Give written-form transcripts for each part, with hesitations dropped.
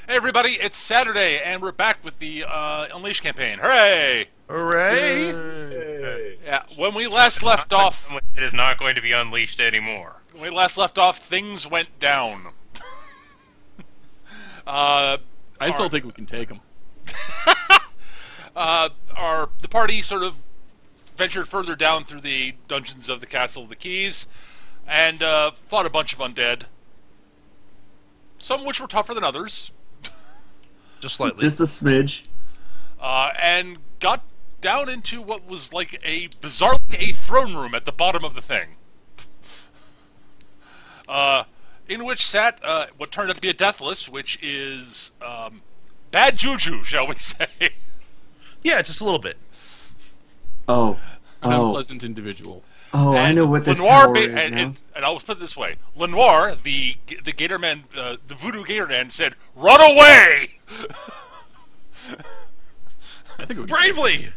Hey everybody, it's Saturday, and we're back with the Unleash campaign. Hooray! Hooray! Hey. Yeah, when we last left off, It is not going to be unleashed anymore. things went down. I still think we can take them. The party sort of ventured further down through the dungeons of the Castle of the Keys, and fought a bunch of undead. Some of which were tougher than others. Just slightly. Just a smidge. And got down into what was like bizarrely a throne room at the bottom of the thing. In which sat what turned out to be a Deathless, which is bad juju, shall we say. Yeah, just a little bit. Oh. An unpleasant individual. Oh, I know what this Lenoir power is now. and I'll put it this way. Lenoir, the Gator Man, the Voodoo Gator Man, said, "Run away!" I think we can Bravely!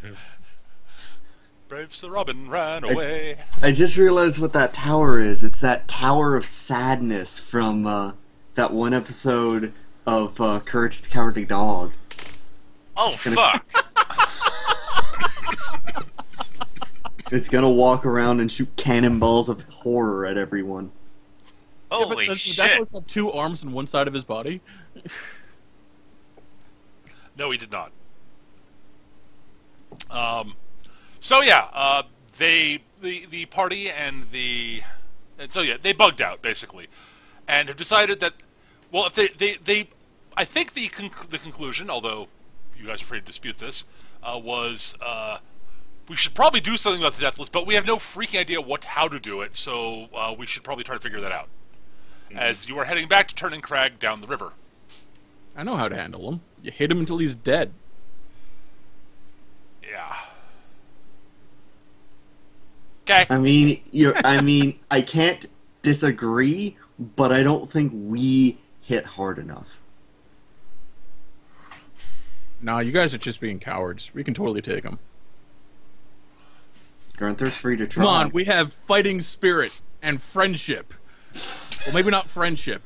Brave Sir Robin ran away. I just realized what that tower is. It's that Tower of Sadness from that one episode of Courage the Cowardly Dog. Oh, gonna- fuck. It's gonna walk around and shoot cannonballs of horror at everyone. Holy does the shit. Deathless have two arms and one side of his body? No, he did not. So yeah, the party and they bugged out basically, and have decided that, well, if they I think the conclusion, although you guys are free to dispute this, was we should probably do something about the Deathless, but we have no freaking idea how to do it, so we should probably try to figure that out. As you are heading back to Ternon Crag down the river. I know how to handle him. You hit him until he's dead. Yeah. Okay. I mean, I can't disagree, but I don't think we hit hard enough. Nah, you guys are just being cowards. We can totally take him. Gunther's free to try. Come on, we have fighting spirit and friendship. Well, maybe not friendship.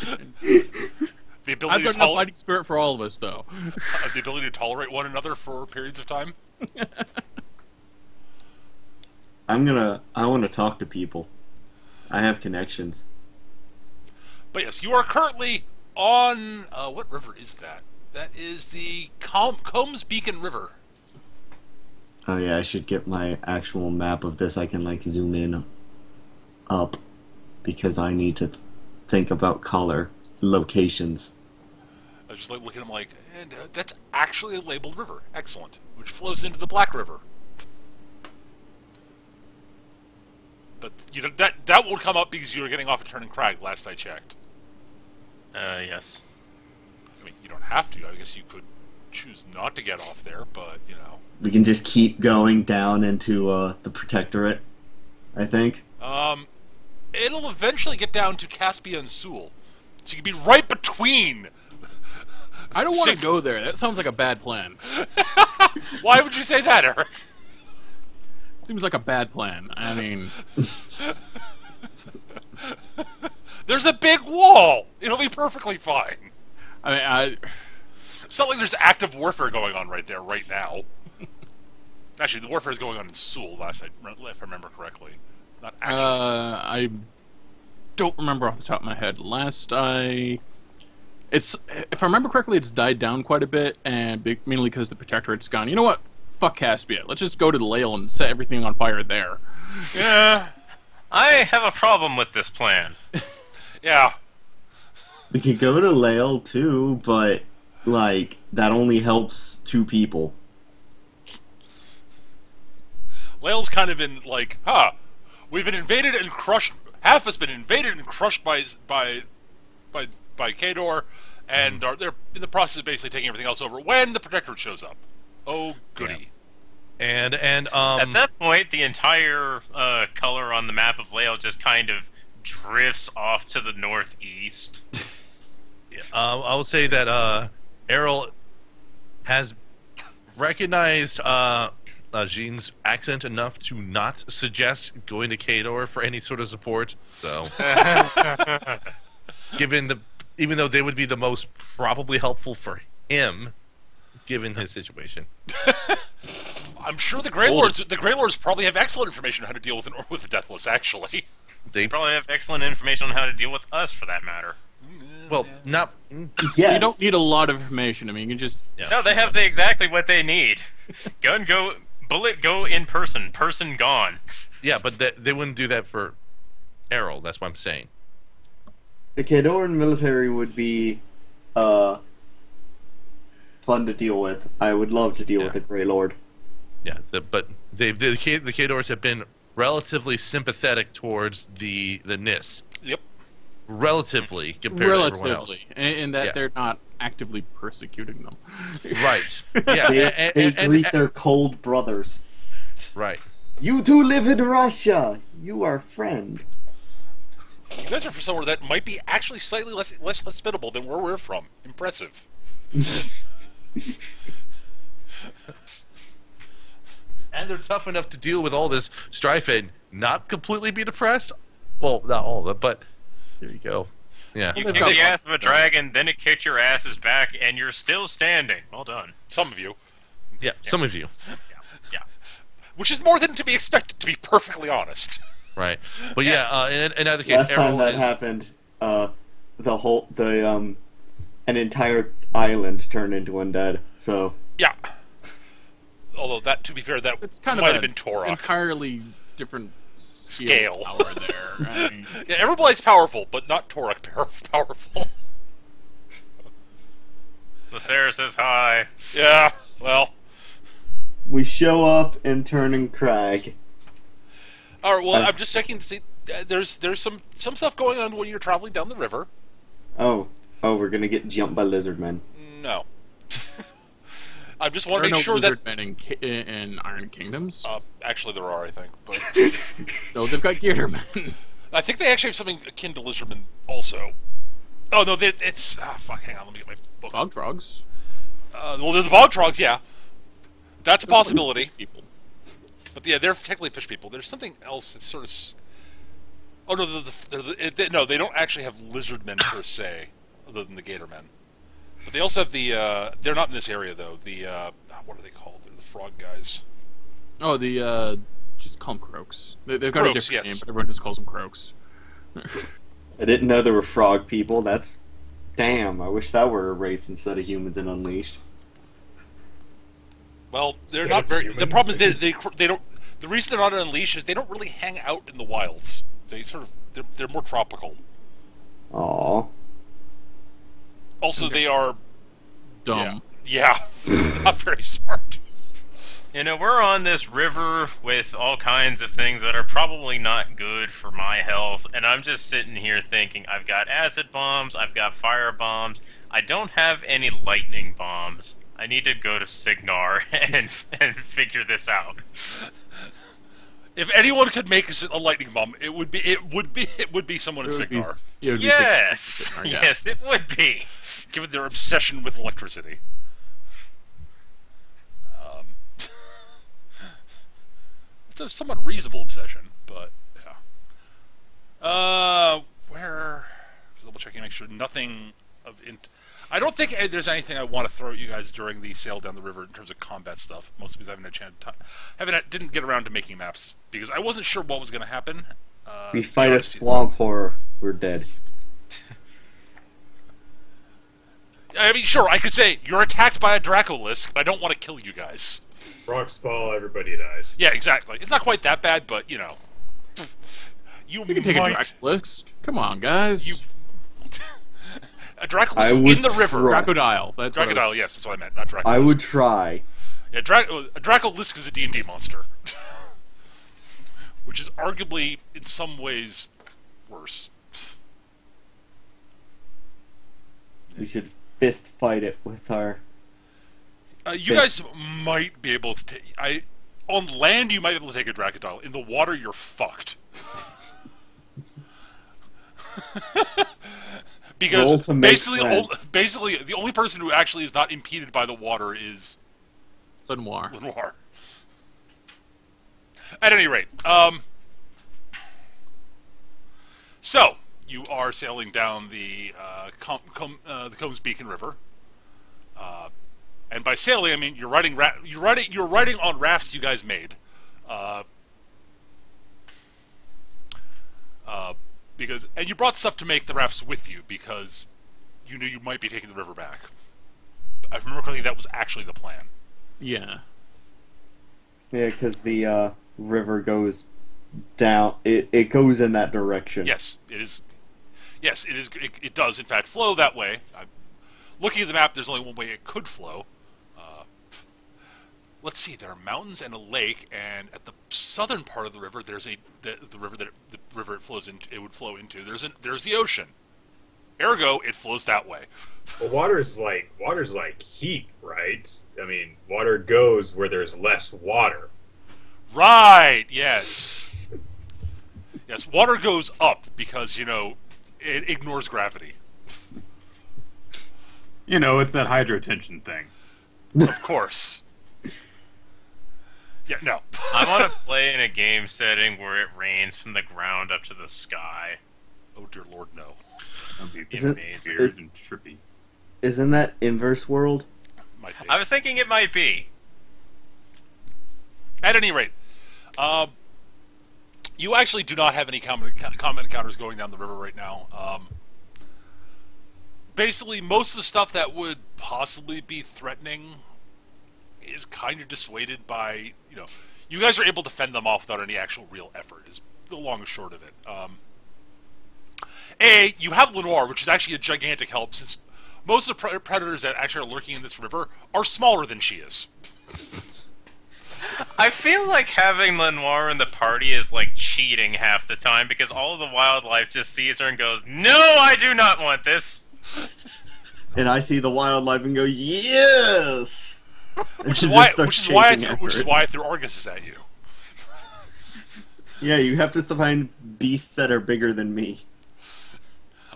The ability I've got to enough fighting spirit for all of us, though. the ability to tolerate one another for periods of time. I want to talk to people. I have connections. But yes, you are currently on what river is that? That is the Combs Beacon River. Oh yeah, I should get my actual map of this. I can like zoom in up because I need to think about color locations. I was just like looking at them like, and that's actually a labeled river. Excellent. Which flows into the Black River. But you know that won't come up because you were getting off at Ternon Crag last I checked. Yes. I mean, you don't have to. I guess you could choose not to get off there, but you know. We can just keep going down into the Protectorate, I think. It'll eventually get down to Caspia and Sewell, so you can be right between. I don't want to go there. That sounds like a bad plan. Why would you say that, Eric? Seems like a bad plan. I mean... There's a big wall! It'll be perfectly fine. It's not like there's active warfare going on right there, right now. Actually, the warfare is going on in Sewell, if I remember correctly. Not actually. I don't remember off the top of my head. If I remember correctly, it's died down quite a bit, and mainly because the Protectorate's gone. You know what? Fuck Caspia. Let's just go to the Lail and set everything on fire there. Yeah. I have a problem with this plan. Yeah. We could go to Lael too, but like that only helps 2 people. Lael's kind of in like, we've been invaded and crushed. Half has been invaded and crushed by Kador, and they're in the process of basically taking everything else over when the Protectorate shows up. Oh, goody. And At that point, the entire color on the map of Lael just kind of drifts off to the northeast. I will say that Errol has recognized Jean's accent enough to not suggest going to Kador for any sort of support. So, given the even though they would be the most probably helpful for him, given his situation. I'm sure the Grey Lords probably have excellent information on how to deal with the Deathless. Actually, They Probably have excellent information on how to deal with us, for that matter. well, not Yes. You don't need a lot of information. I mean, you can just... yeah. No, they have exactly what they need. Gun go, bullet go in person, person gone. Yeah, but they wouldn't do that for Errol. That's what I'm saying. The Kadoran military would be fun to deal with. I would love to deal with the Grey Lord. Yeah, but the Khadors have been relatively sympathetic towards the NIS. yep. Relatively compared to everyone else. Relatively. In that Yeah. they're not actively persecuting them. Right. Yeah. They greet their cold brothers. right. You two live in Russia. You are friend. You guys are from somewhere that might be actually slightly less hospitable than where we're from. Impressive. And they're tough enough to deal with all this strife and not completely be depressed. Well, not all of it, but here you go. Yeah. You They've kicked got the fun. ass of a dragon, then it kicked your asses back, and you're still standing. Well done. Some of you, Yeah. Some of you. Yeah. which is more than to be expected, to be perfectly honest. Right. But yeah, in either case, Last time Errol that is, happened, an entire island turned into undead. So Yeah. Although that, to be fair, that It's kind might of have an been Torok. entirely different Scale. power there. I mean, Yeah, Everblide's powerful, but not Torok powerful. Sarah says hi. Yeah. Well. we show up in Ternon Crag. All right. Well, I'm just checking to see. There's some stuff going on when you're traveling down the river. Oh, we're gonna get jumped by lizard men. No. I just there want are to no make sure that. lizard men in Iron Kingdoms. Actually, there are, I think. But No, they've got gator men. I think they actually have something akin to lizardmen also. Oh no, it's fuck. Hang on, let me get my book. Bog trogs. Well, they're the bog trogs, yeah. That's a possibility. People. But yeah, they're technically fish people. There's something else that's sort of. Oh no, no, they don't actually have lizard men per se, other than the gator men. But they also have the. They're not in this area though. The what are they called? They're the frog guys. Oh, the just call them croaks. They've got a Croaks, different yes. name, but everyone just calls them croaks. I didn't know there were frog people. That's damn. I wish that were a race instead of humans in Unleashed. Well, they're Instead not of very. humans. The problem is they don't. The reason they're not on Unleashed is they don't really hang out in the wilds. They sort of they're more tropical. Aw. Also, they are Dumb. yeah, not very smart. You know, we're on this river with all kinds of things that are probably not good for my health, and I'm just sitting here thinking, I've got acid bombs, I've got fire bombs, I don't have any lightning bombs. I need to go to Signar and figure this out. If anyone could make a lightning bomb, it would be someone in It would be- Signar, it would be Yes! Signar, yeah. Yes, it would be. given their obsession with electricity. It's a somewhat reasonable obsession, but yeah. Where? Just double checking, make sure nothing of. I don't think there's anything I want to throw at you guys during the sail down the river in terms of combat stuff. Mostly because I haven't had a chance. Didn't get around to making maps because I wasn't sure what was going to happen. We fight a swamp horror. We're dead. I mean, sure, I could say you're attacked by a Dracolisk, but I don't want to kill you guys. Rocks fall, everybody dies. Yeah, exactly. It's not quite that bad, but you know, you You can take might, a Dracolisk. Come on, guys. You- a I Dracolisk would in the river. try. Crocodile. That's what I was- Dracodile, yes, that's what I meant. Not Dracolisk. I would try. Yeah, a Dracolisk is a D&D monster, which is arguably in some ways worse. We should fist fight it with our. You guys might be able to take. On land, you might be able to take a Dracodile. In the water, you're fucked. Because Roll to make basically, friends. the only person who actually is not impeded by the water is Lenoir. Lenoir. At any rate, so you are sailing down the Combs Beacon River. And by sailing, I mean you're riding on rafts you guys made. And you brought stuff to make the rafts with you because you knew you might be taking the river back. I remember correctly, that was actually the plan. Yeah. Yeah, because the river goes down. It goes in that direction. Yes, it is. Yes, it is. It does, in fact, flow that way. Looking at the map, there's only one way it could flow. Let's see. There are mountains and a lake, and at the southern part of the river, there's the river it flows into. It would flow into. There's the ocean. Ergo, it flows that way. Well, water's like heat, right? I mean, water goes where there's less water. Right. Yes. Yes. Water goes up because it ignores gravity. It's that hydrotension thing. Of course. Yeah, no. I want to play in a game setting where it rains from the ground up to the sky. Oh, dear Lord, no. That'd be Is it- amazing. Weird and trippy. Isn't that Inverse World? Might be. I was thinking it might be. At any rate, you actually do not have any combat encounters going down the river right now. Basically, most of the stuff that would possibly be threatening is kind of dissuaded by, you guys are able to fend them off without any actual real effort, is the long and short of it. You have Lenoir, which is actually a gigantic help, since most of the predators that actually are lurking in this river are smaller than she is. I feel like having Lenoir in the party is like cheating half the time because all of the wildlife just sees her and goes, "No, I do not want this." And I see the wildlife and go, yes! Which is why I threw Arguses at you. Yeah, you have to find beasts that are bigger than me.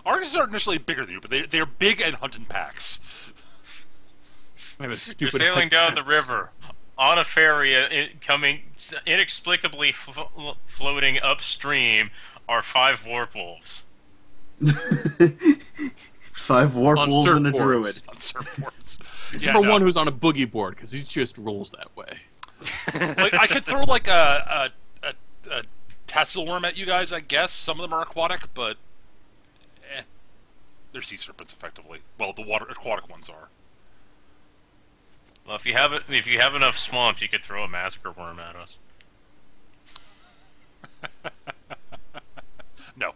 Arguses are initially bigger than you, but they're big and hunt in packs. I have a You're stupid sailing down the fence. river on a ferry, coming inexplicably floating upstream are 5 warp wolves. 5 warp On wolves and a surfboards. druid. On surfboards. Except for one who's on a boogie board, because he just rolls that way. Like, I could throw like a tassel worm at you guys, I guess. Some of them are aquatic, but they're sea serpents effectively. Well, the water aquatic ones are. Well, if you have enough swamps, you could throw a massacre worm at us. No.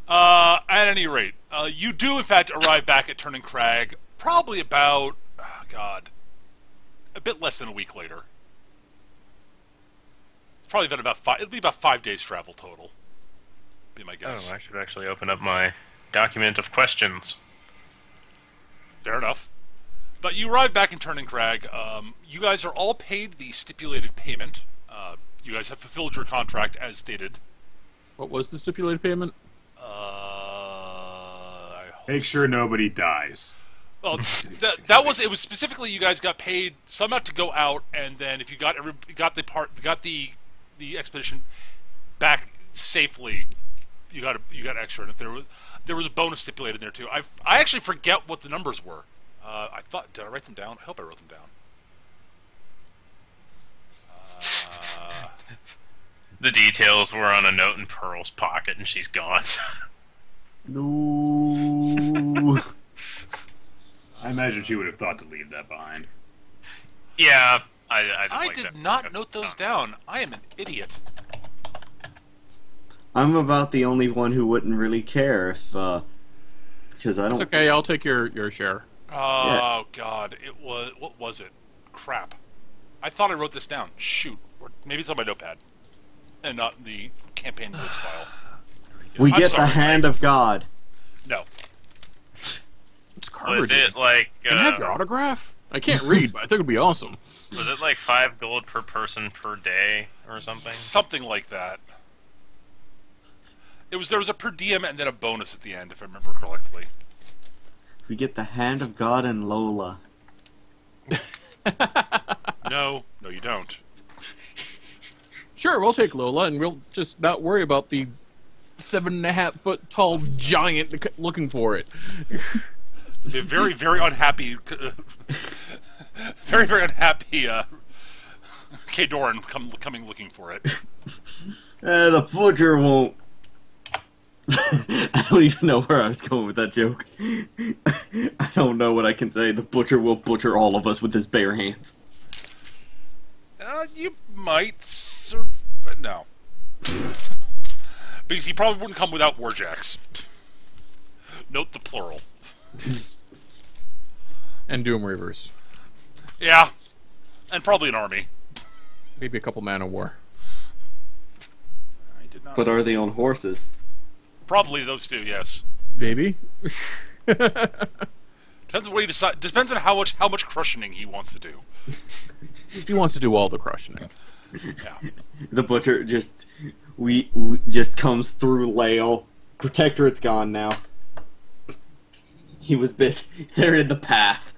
At any rate, you do in fact arrive back at Ternon Crag probably about, a bit less than a week later. It's probably been it'll be about 5 days travel total. Be my guess. Oh, I should actually open up my document of questions. Fair enough. But you arrive back in Ternon Crag. You guys are all paid the stipulated payment. You guys have fulfilled your contract as stated. What was the stipulated payment? Make sure nobody dies. Well, it was specifically you guys got paid some amount to go out, and then if you got the expedition back safely, you got extra. And if there was a bonus stipulated in there too. I actually forget what the numbers were. Did I write them down? I hope I wrote them down. The details were on a note in Pearl's pocket, and she's gone. No. I imagine she would have thought to leave that behind. Yeah, I did not note those down. I am an idiot. I'm about the only one who wouldn't really care if, because I don't... It's okay, I'll take your share. Oh, God. What was it? Crap. I thought I wrote this down. Shoot. Or maybe it's on my notepad. And not the campaign notes file. We I'm get sorry, the hand of God. No. It's Carver. Was it like? Can I have your autograph? I can't read, but I think it'd be awesome. Was it like 5 gold per person per day or something? Something like that. There was a per diem and then a bonus at the end, if I remember correctly. We get the hand of God and Lola. No, you don't. Sure, we'll take Lola, and we'll just not worry about the 7.5 foot tall giant looking for it. Be a very, very unhappy, very, very unhappy K. Doran coming looking for it. The butcher won't. I don't even know where I was going with that joke. I don't know what I can say. The butcher will butcher all of us with his bare hands. You might, but no. Because he probably wouldn't come without warjacks. Note the plural. And Doom Reavers. Yeah. And probably an army. Maybe a couple man of war. I did not. But are they on horses? Probably those two, yes. Maybe. Depends on what he decides. Depends on how much crushioning he wants to do. He wants to do all the crushing. Yeah. The butcher just we just comes through Lael. Protectorate's gone now. He was busy. They're in the path.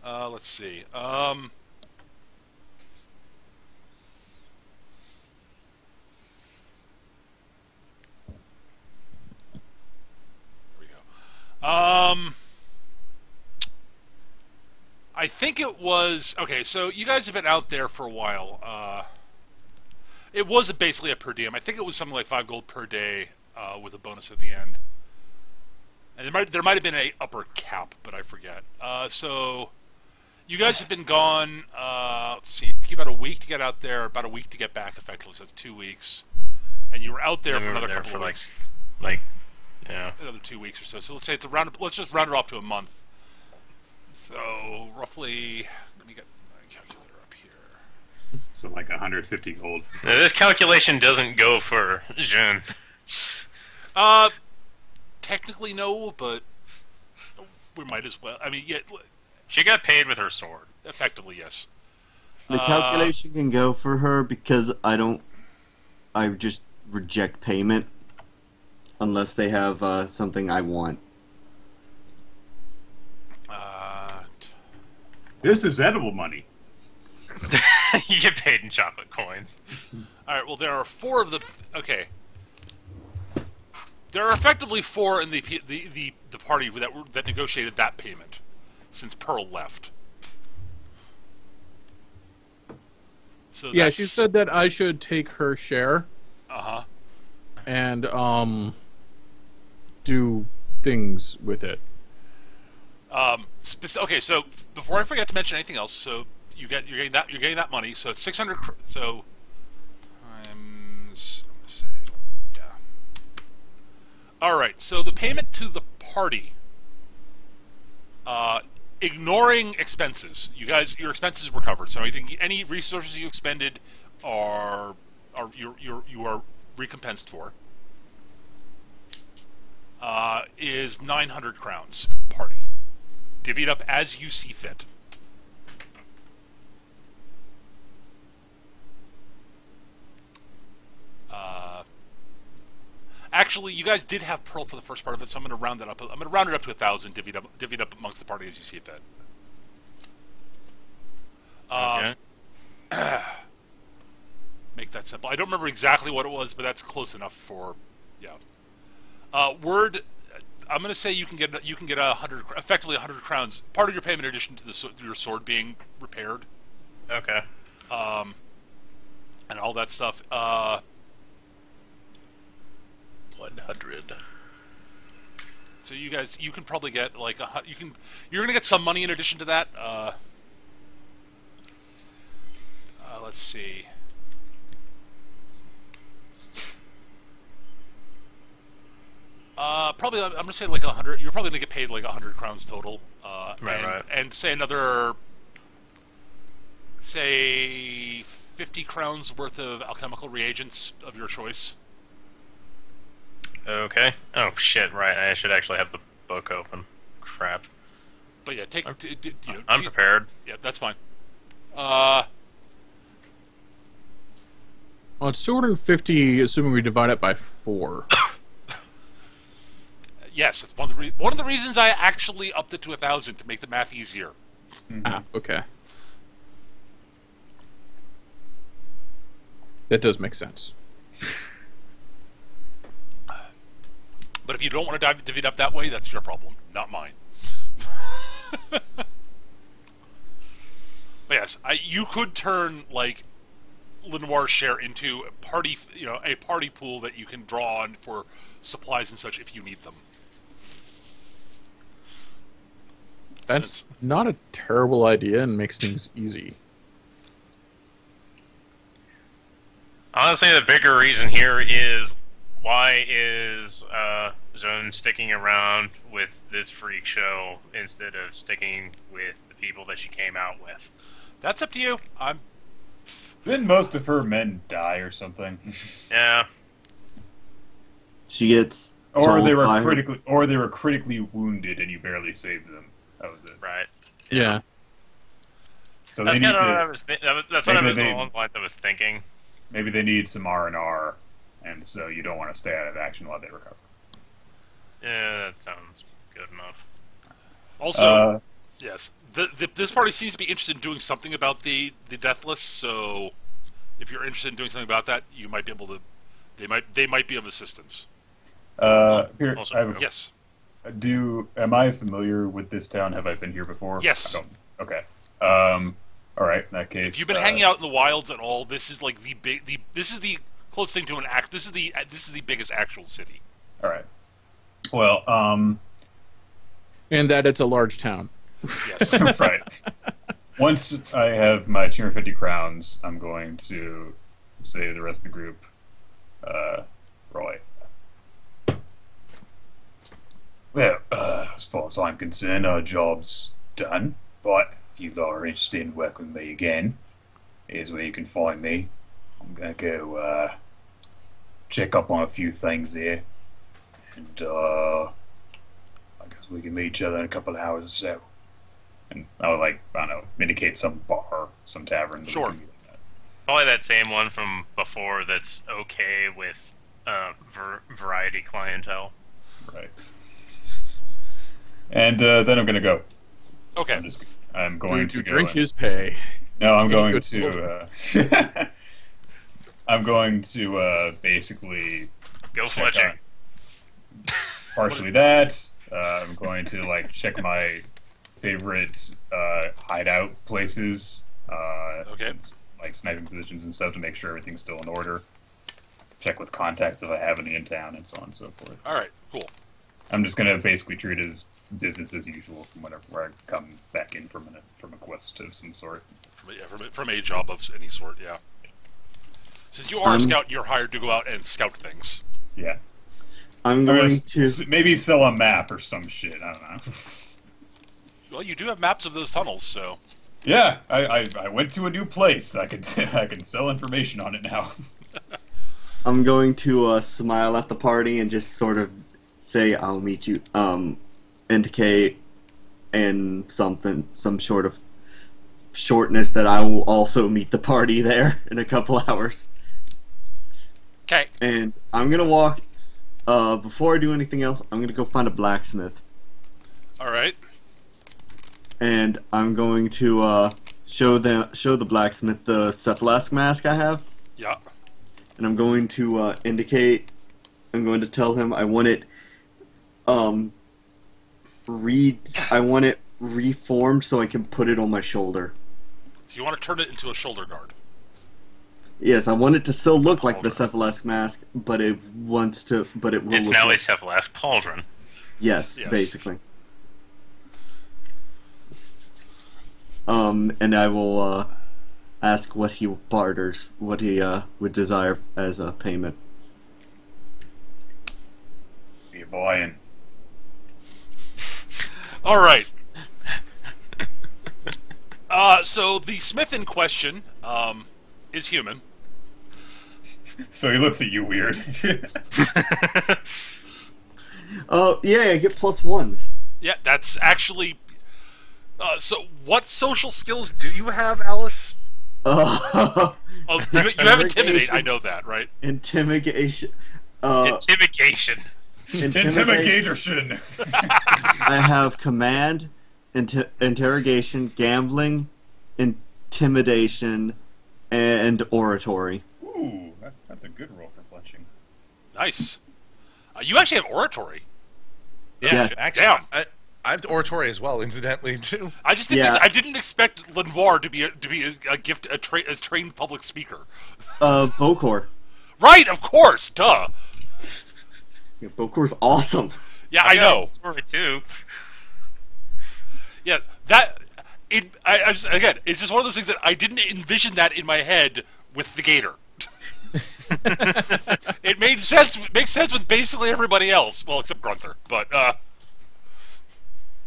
Let's see. Here we go. I think it was okay. So you guys have been out there for a while. It was basically a per diem. I think it was something like 5 gold per day with a bonus at the end. And there might have been a upper cap, but I forget. So you guys have been gone. Let's see, it took you about a week to get out there, about a week to get back. Effectively, so that's 2 weeks. And you were out there for another couple of weeks. Yeah, another 2 weeks or so. So let's say it's around. Let's just round it off to a month. So roughly, let me get my calculator up here. So like 150 gold. Now, this calculation doesn't go for Jean. Technically no, but we might as well. I mean, yeah, She got paid with her sword. effectively yes. The calculation can go for her because I just reject payment unless they have something I want. This is edible money. You get paid in chocolate coins. All right. Well, there are 4 of the. Okay. There are effectively 4 in the party that negotiated that payment since Pearl left. So Yeah, she said that I should take her share. And do things with it. okay, so before I forget to mention anything else, so you're getting that money. So it's 600. So times, I'm gonna say, yeah. All right. So the payment to the party, ignoring expenses, your expenses were covered. So any resources you expended you are recompensed for. Is 900 crowns party. Divvy it up as you see fit. Actually, you guys did have Pearl for the first part of it, so I'm going to round it up. I'm going to round it up to 1,000, divvied up amongst the party as you see fit. Okay. Make that simple. I don't remember exactly what it was, but that's close enough for, yeah. Word. I'm going to say you can get 100, effectively 100 crowns. Part of your payment, in addition to your sword being repaired. Okay. And all that stuff. 100. So you can probably get like you're going to get some money in addition to that. Let's see. Probably I'm going to say like 100. You're probably going to get paid like 100 crowns total. Right. And say another, say 50 crowns worth of alchemical reagents of your choice. Okay. Oh shit! Right. I should actually have the book open. Crap. But yeah, I'm prepared. Yeah, that's fine. Well, it's 250, assuming we divide it by 4. Yes, that's one of the reasons I actually upped it to 1,000 to make the math easier. Ah, okay. That does make sense. But if you don't want to divvy it up that way, that's your problem, not mine. But yes, you could turn like Lenoir's share into a party, a party pool that you can draw on for supplies and such if you need them. That's not a terrible idea and makes things easy. Honestly, the bigger reason here is why is Zone sticking around with this freak show instead of sticking with the people that she came out with? That's up to you. Didn't most of her men die or something? Yeah. She gets Or told they were by her- critically wounded and you barely saved them. That was it. Right. Yeah. So That's they need kind of what I to. was. That's what I was maybe along the lines I was thinking. Maybe they need some R&R, and so you don't want to stay out of action while they recover. Yeah, that sounds good enough. Also, yes, this party seems to be interested in doing something about the Deathless. So, if you're interested in doing something about that, you might be able to. They might be of assistance. Here, Also I have Yes. Am I familiar with this town? Have I been here before? Yes. I don't. Okay. All right. In that case, If you've been hanging out in the wilds at all, this is like this is the closest thing to an act. This is the biggest actual city. All right. Well, And that it's a large town. Yes. right. Once I have my 250 crowns, I'm going to say to the rest of the group, Roy. Well, as far as I'm concerned, our job's done. But if you lot are interested in working with me again, here's where you can find me. I'm gonna go check up on a few things here, and I guess we can meet each other in a couple of hours or so. And I'll I don't know, indicate some bar, some tavern. that we Sure. can meet at. Probably that same one from before that's okay with variety clientele. Right. And then I'm gonna go. Okay. I'm going to to go drink and- his pay. No, I'm Give me going good to. I'm going to basically Go check fletching. on partially that. I'm going to check my favorite hideout places. Okay. Like sniping positions and stuff to make sure everything's still in order. Check with contacts if I have any in town and so on and so forth. All right. Cool. I'm just gonna basically treat it as business as usual from where I come back in from a quest of some sort. From a job of any sort. Yeah. Since you are a scout, you're hired to go out and scout things. Yeah. I'm I'm going gonna to. maybe sell a map or some shit. I don't know. Well, you do have maps of those tunnels, so. Yeah, I went to a new place. I can sell information on it now. I'm going to smile at the party and just sort of say I'll meet you. Indicate in some sort of shortness that I will also meet the party there in a couple hours. Okay. And I'm gonna walk. Before I do anything else, I'm gonna go find a blacksmith, All right. and I'm going to show the blacksmith the cephalask mask I have. Yeah. And I'm going to indicate. I'm going to tell him I want it. I want it reformed so I can put it on my shoulder. So you want to turn it into a shoulder guard. Yes, I want it to still look like the cephalask mask, but it will. It's look now a like, cephalask pauldron. yes, Yes. basically. And I will ask what he barters, what he would desire as a payment. Be a buying. All right. So the smith in question is human. So he looks at you weird. Oh, yeah, I get +1s. Yeah, that's actually. So, what social skills do you have, Alice? Uh, Oh, you have intimidate. I know that, right? intimidation. Intimidation. Intimidation. I have command, interrogation, gambling, intimidation, and oratory. Ooh, that's a good roll for Nice. You actually have oratory. Yeah, Yes. actually, Damn. I have oratory as well, incidentally, too. I just didn't. Yeah. I didn't expect Lenoir to be a gift as trained public speaker. Bokor. Right, of course, duh. Yeah, Bokor's awesome. Yeah, I know. Story too. Yeah, that. I just, again, it's just one of those things that I didn't envision that in my head with the Gator. It made sense. Makes sense with basically everybody else, well, except Grunther. But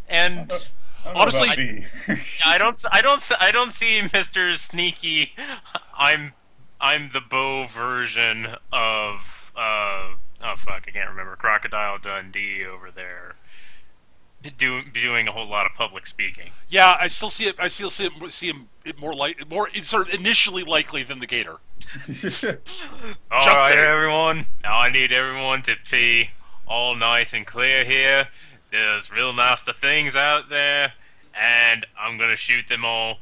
And honestly, I don't see Mr. Sneaky. I'm the bow version of oh fuck, I can't remember, Crocodile Dundee over there doing a whole lot of public speaking. yeah, I still see it. I still see him more sort of initially likely than the Gator. All Just right, saying. everyone. Now I need everyone to be all nice and clear here. There's real nasty things out there, and I'm gonna shoot them all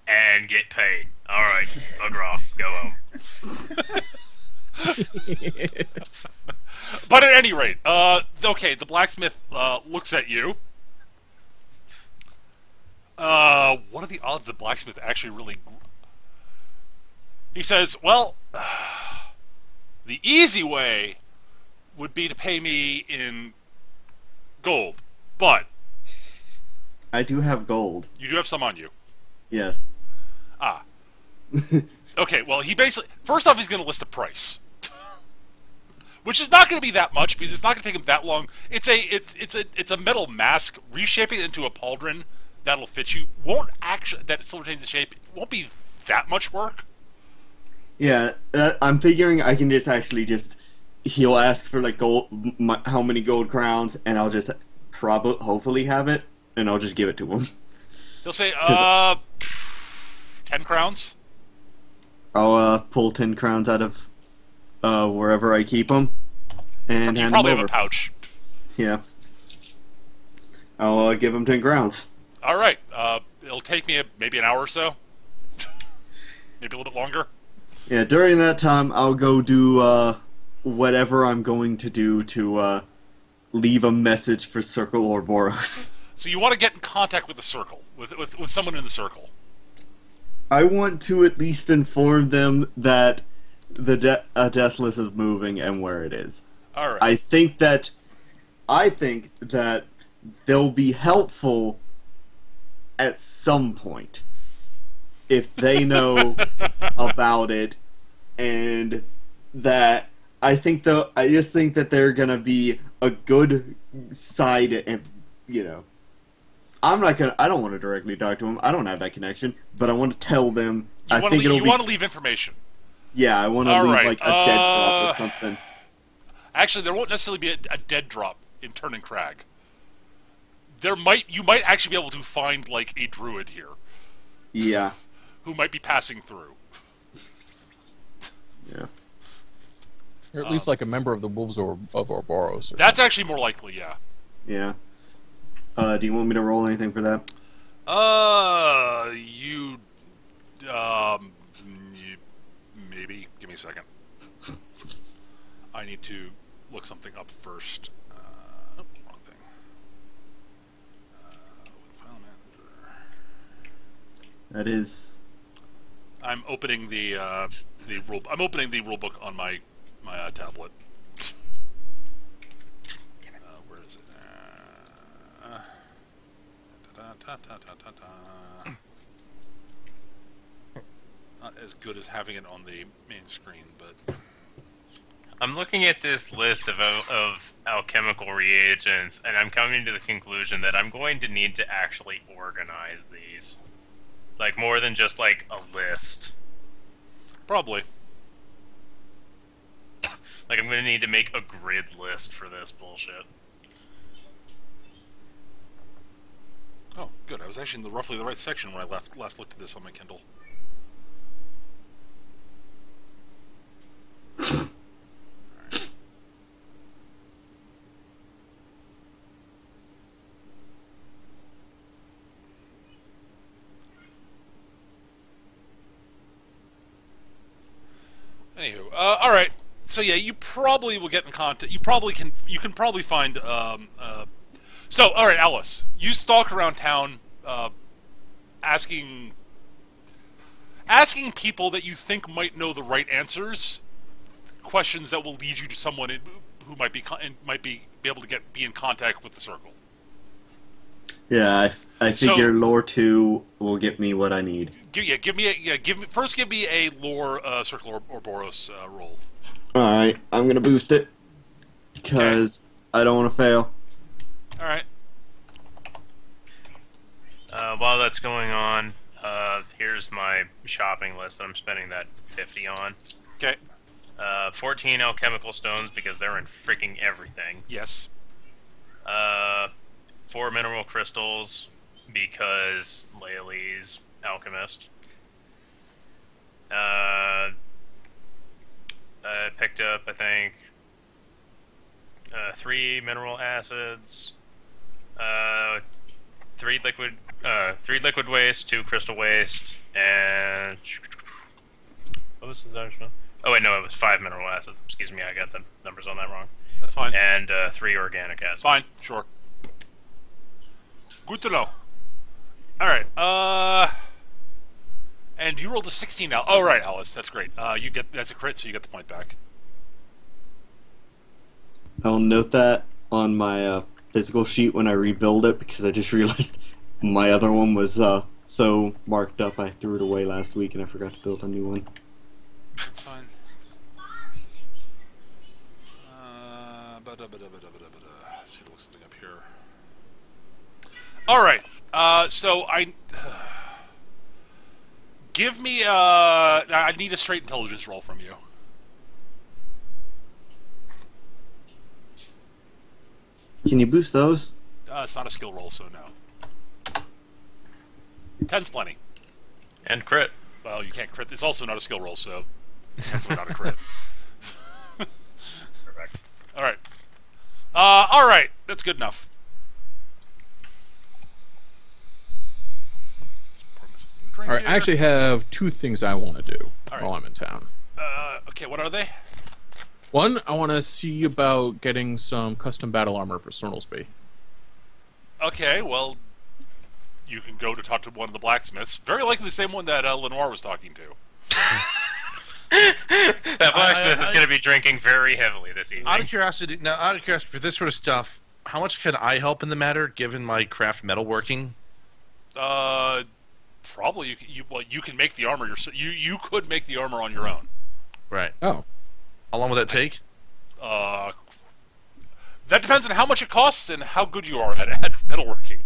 and get paid. All right, bugger off. Go home. But at any rate, okay, the blacksmith looks at you. What are the odds the blacksmith actually really... He says, well, the easy way would be to pay me in gold, but I do have gold. you do have some on you. Yes. Ah. Okay, well, he basically... First off, he's going to list a price. Which is not going to be that much, because it's not going to take him that long. It's a metal mask. Reshaping it into a pauldron that'll fit you won't actually... That still retains the shape. It won't be that much work. Yeah, I'm figuring I can he'll ask for like how many gold crowns, and I'll just hopefully have it, and I'll just give it to him. He'll say, 10 crowns? I'll pull 10 crowns out of wherever I keep them, and You hand probably them have over. a pouch. Yeah. I'll give him 10 crowns. All right. It'll take me maybe an hour or so. Maybe a little bit longer. Yeah, during that time, I'll go do whatever I'm going to do to leave a message for Circle Ouroboros. So you want to get in contact with the circle, with someone in the circle. I want to at least inform them that the Deathless is moving and where it is. All right. I think that they'll be helpful at some point if they know about it, and that I just think that they're gonna be a good side, and I don't want to directly talk to them. I don't have that connection, but I want to tell them. You want to leave information. Yeah, I want to All leave right, like a dead drop or something. Actually, there won't necessarily be a dead drop in Ternon Crag. You might actually be able to find like a druid here Yeah. who might be passing through. Yeah. Or at least like a member of the Wolves of Ouroboros. That's actually more likely, yeah. Yeah. Do you want me to roll anything for that? Maybe. Give me a second. I need to look something up first. Wrong thing. File manager. That is. I'm opening the rule. I'm opening the rulebook on my tablet. Where is it? Not as good as having it on the main screen, but I'm looking at this list of alchemical reagents, and I'm coming to the conclusion that I'm going to need to actually organize these. Like, more than just, like, a list. probably. Like, I'm going to need to make a grid list for this bullshit. Oh, good. I was actually in roughly the right section when I last looked at this on my Kindle. Anywho, all right. So yeah, you probably will get in contact. You can probably find. So all right, Alice, you stalk around town, asking people that you think might know the right answers, questions that will lead you to someone who might be able to be in contact with the circle. Yeah, I figure lore 2 will get me what I need. Give me a lore circle or Boros roll. All right, I'm gonna boost it because I don't want to fail. All right. While that's going on, here's my shopping list that I'm spending that 50 on. Okay. 14 alchemical stones because they're in freaking everything. Yes. 4 mineral crystals because Laylee's alchemist. I picked up, I think, 3 mineral acids, 3 liquid waste, 2 crystal waste, and what was the other one? Oh wait, no, it was 5 mineral acids. Excuse me, I got the numbers on that wrong. That's fine. And 3 organic acids. Fine, sure. Good to know. All right. And you rolled a 16 now. Oh, right, Alice. That's great. That's a crit, so you get the point back. I'll note that on my physical sheet when I rebuild it because I just realized my other one was so marked up I threw it away last week and I forgot to build a new one. That's fine. See, it looks something up here. All right. So I give me. I need a straight intelligence roll from you. Can you boost those? It's not a skill roll, so no. 10's plenty. And crit. Well, you can't crit. It's also not a skill roll, so 10's not a crit. Perfect. All right. All right. That's good enough. All right, I actually have 2 things I want to do while I'm in town. Okay, what are they? One, I want to see about getting some custom battle armor for Snornelsby. Okay, well, you can go to talk to one of the blacksmiths. Very likely the same one that Lenoir was talking to. That blacksmith is going to be drinking very heavily this evening. Out of curiosity, for this sort of stuff, how much can I help in the matter, given my craft metalworking? Probably you can make the armor yourself. You could make the armor on your own. Right. Oh. How long will that take? That depends on how much it costs and how good you are at metalworking.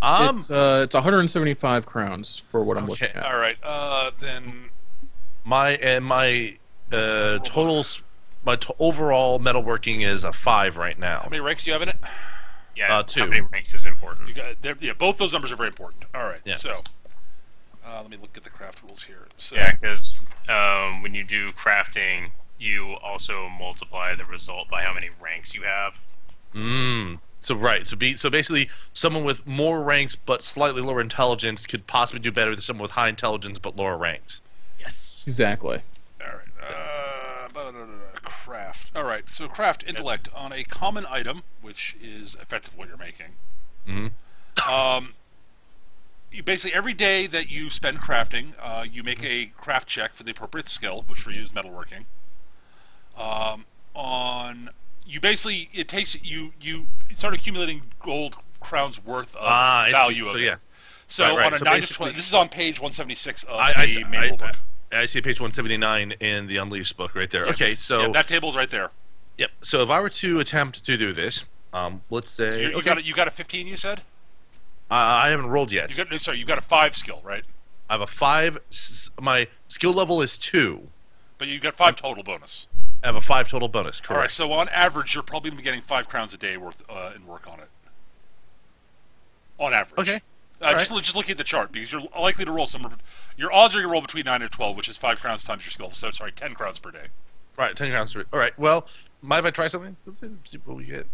It's 175 crowns for what I'm looking at. All right. Then my overall metalworking is a 5 right now. how many ranks do you have in it? Yeah, 2. how many ranks is important. You got both those numbers are very important. All right. Yeah. So let me look at the craft rules here. So, Yeah, because when you do crafting, you also multiply the result by how many ranks you have. So right. So basically, someone with more ranks but slightly lower intelligence could possibly do better than someone with high intelligence but lower ranks. Yes. Exactly. all right. Craft. All right. So craft intellect on a common item, which is effectively what you're making. You basically every day that you spend crafting, you make a craft check for the appropriate skill, which for you is metalworking. On you basically it takes you start accumulating gold crowns worth of value of it. So Right. on a So 9 to basically- 20, this is on page 176 of I the main rule book. I see page 179 in the Unleashed book right there. Yes. Okay, so yeah, that table's right there. yep. So if I were to attempt to do this, let's say So you got a 15. You said I haven't rolled yet. you got a 5 skill, right? I have a 5. My skill level is 2. But you got 5 total bonus. I have a 5 total bonus. Correct. All right. So on average, you're probably going to be getting 5 crowns a day worth in work on it. On average. Okay. Just looking at the chart, because you're likely to roll your odds are you roll between 9 and 12, which is 5 crowns times your skill. So sorry, 10 crowns per day. Right, 10 crowns. All right. Well, mind if I try something? Let's see what we get.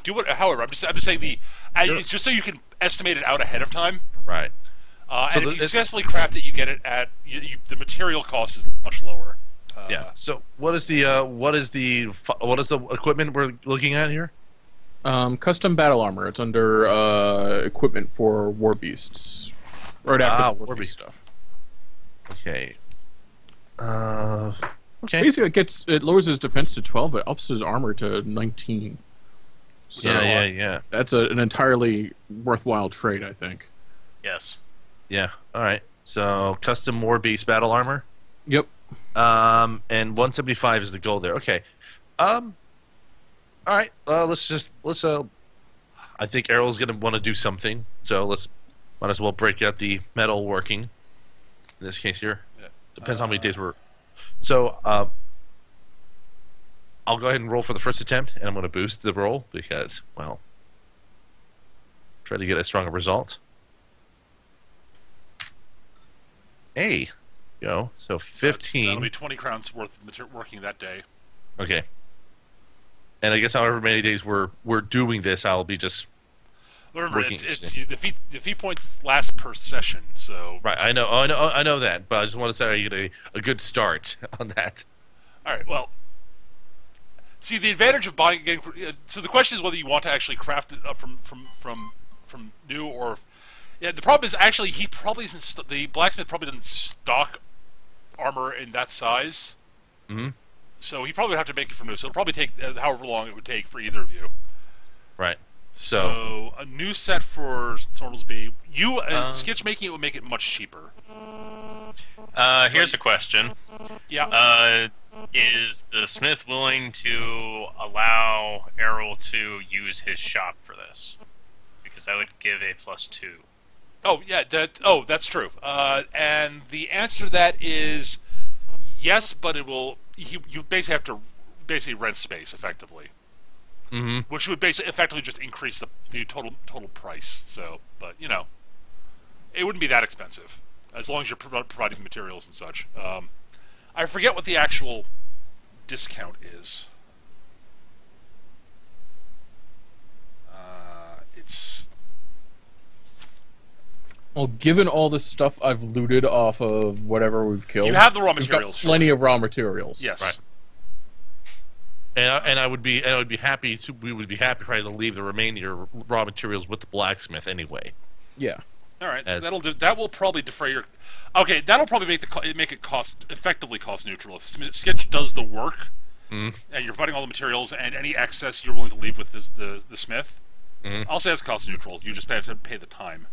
Do it. However, I'm just saying it's just so you can estimate it out ahead of time. Right. And if you successfully craft it, you get it at the material cost is much lower. Yeah. So what is the equipment we're looking at here? Custom battle armor. It's under equipment for war beasts. Right after the war beast stuff. Okay. Okay. Basically, it lowers his defense to 12, but ups his armor to 19. So, yeah. That's an entirely worthwhile trade, I think. Yes. Yeah. All right. So custom war beast battle armor. Yep. And 175 is the goal there. Okay. All right. Let's. I think Errol's gonna want to do something, so might as well break out the metal working. In this case here, depends how many days we're. So I'll go ahead and roll for the first attempt, and I'm going to boost the roll because, well, try to get a stronger result. Hey, go. So 15. That'll be 20 crowns worth of working that day. Okay. And I guess however many days we're doing this, I'll be just. Remember, the feat points last per session, so. Right, I know that, but I just want to say you get a good start on that. All right, well. See, the advantage of getting. So the question is whether you want to actually craft it up from new or. Yeah, the problem is actually he probably isn't. The blacksmith probably doesn't stock armor in that size. Mm-hmm. So he probably would have to make it from new. So it'll probably take however long it would take for either of you. Right. So a new set for Sortlesby. Sketch making it would make it much cheaper. Here's a question. Yeah. Is the smith willing to allow Errol to use his shop for this? Because I would give a +2. Oh yeah. That's true. And the answer to that is yes, but it will. You basically have to rent space effectively. Mm-hmm. Which would basically effectively just increase the total price. So, but it wouldn't be that expensive as long as you're providing the materials and such. I forget what the actual discount is. It's Well, given all the stuff I've looted off of whatever we've killed, you have the raw we've materials. got plenty of raw materials. Yes. Right. And I would be happy to. We would be happy probably to leave the remaining raw materials with the blacksmith anyway. Yeah. All right. So that will probably defray your. Okay, that'll probably make it effectively cost neutral. If Sketch does the work, and you're providing all the materials, and any excess you're willing to leave with the smith, I'll say it's cost neutral. You just have to pay the time.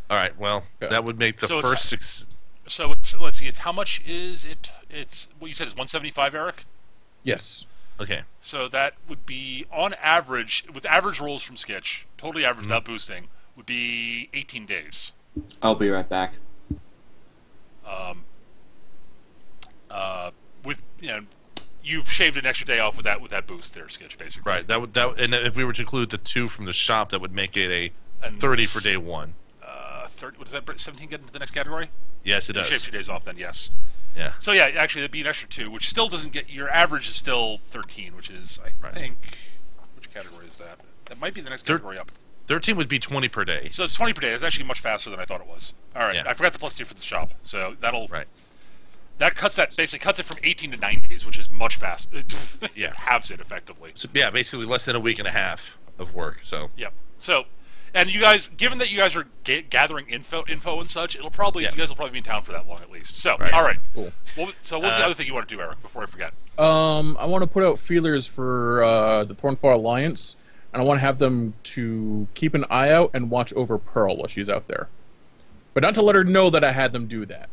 All right. Well, that would make the first six. So let's see. It's how much is it? It's what you said is 175, Eric. Yes. Okay. So that would be, on average, with average rolls from Sketch, totally average without boosting, would be 18 days. I'll be right back. With you've shaved an extra day off with that boost there, Sketch, basically. Right. And if we were to include the 2 from the shop, that would make it a 30 for day 1. 30. What does that? 17 get into the next category? Yes, it does. You shave 2 days off, then yes. Yeah. So yeah, actually, that'd be an extra 2, which still doesn't get your average is still 13, which is I think which category is that? That might be the next category up. 13 would be 20 per day. So it's 20 per day. That's actually much faster than I thought it was. All right, Yeah. I forgot the +2 for the shop, so that'll Right. that basically cuts it from 18 to 9 days, which is much faster. Yeah. Halves it effectively. So, yeah, basically less than a week and a half of work. So. Yep. So, and you guys, given that you guys are gathering info and such, you guys will probably be in town for that long at least. So, Right. all right. Cool. So, what's the other thing you want to do, Eric? Before I forget. I want to put out feelers for the Thornfall Alliance, and I want to have them to keep an eye out and watch over Pearl while she's out there. But not to let her know that I had them do that,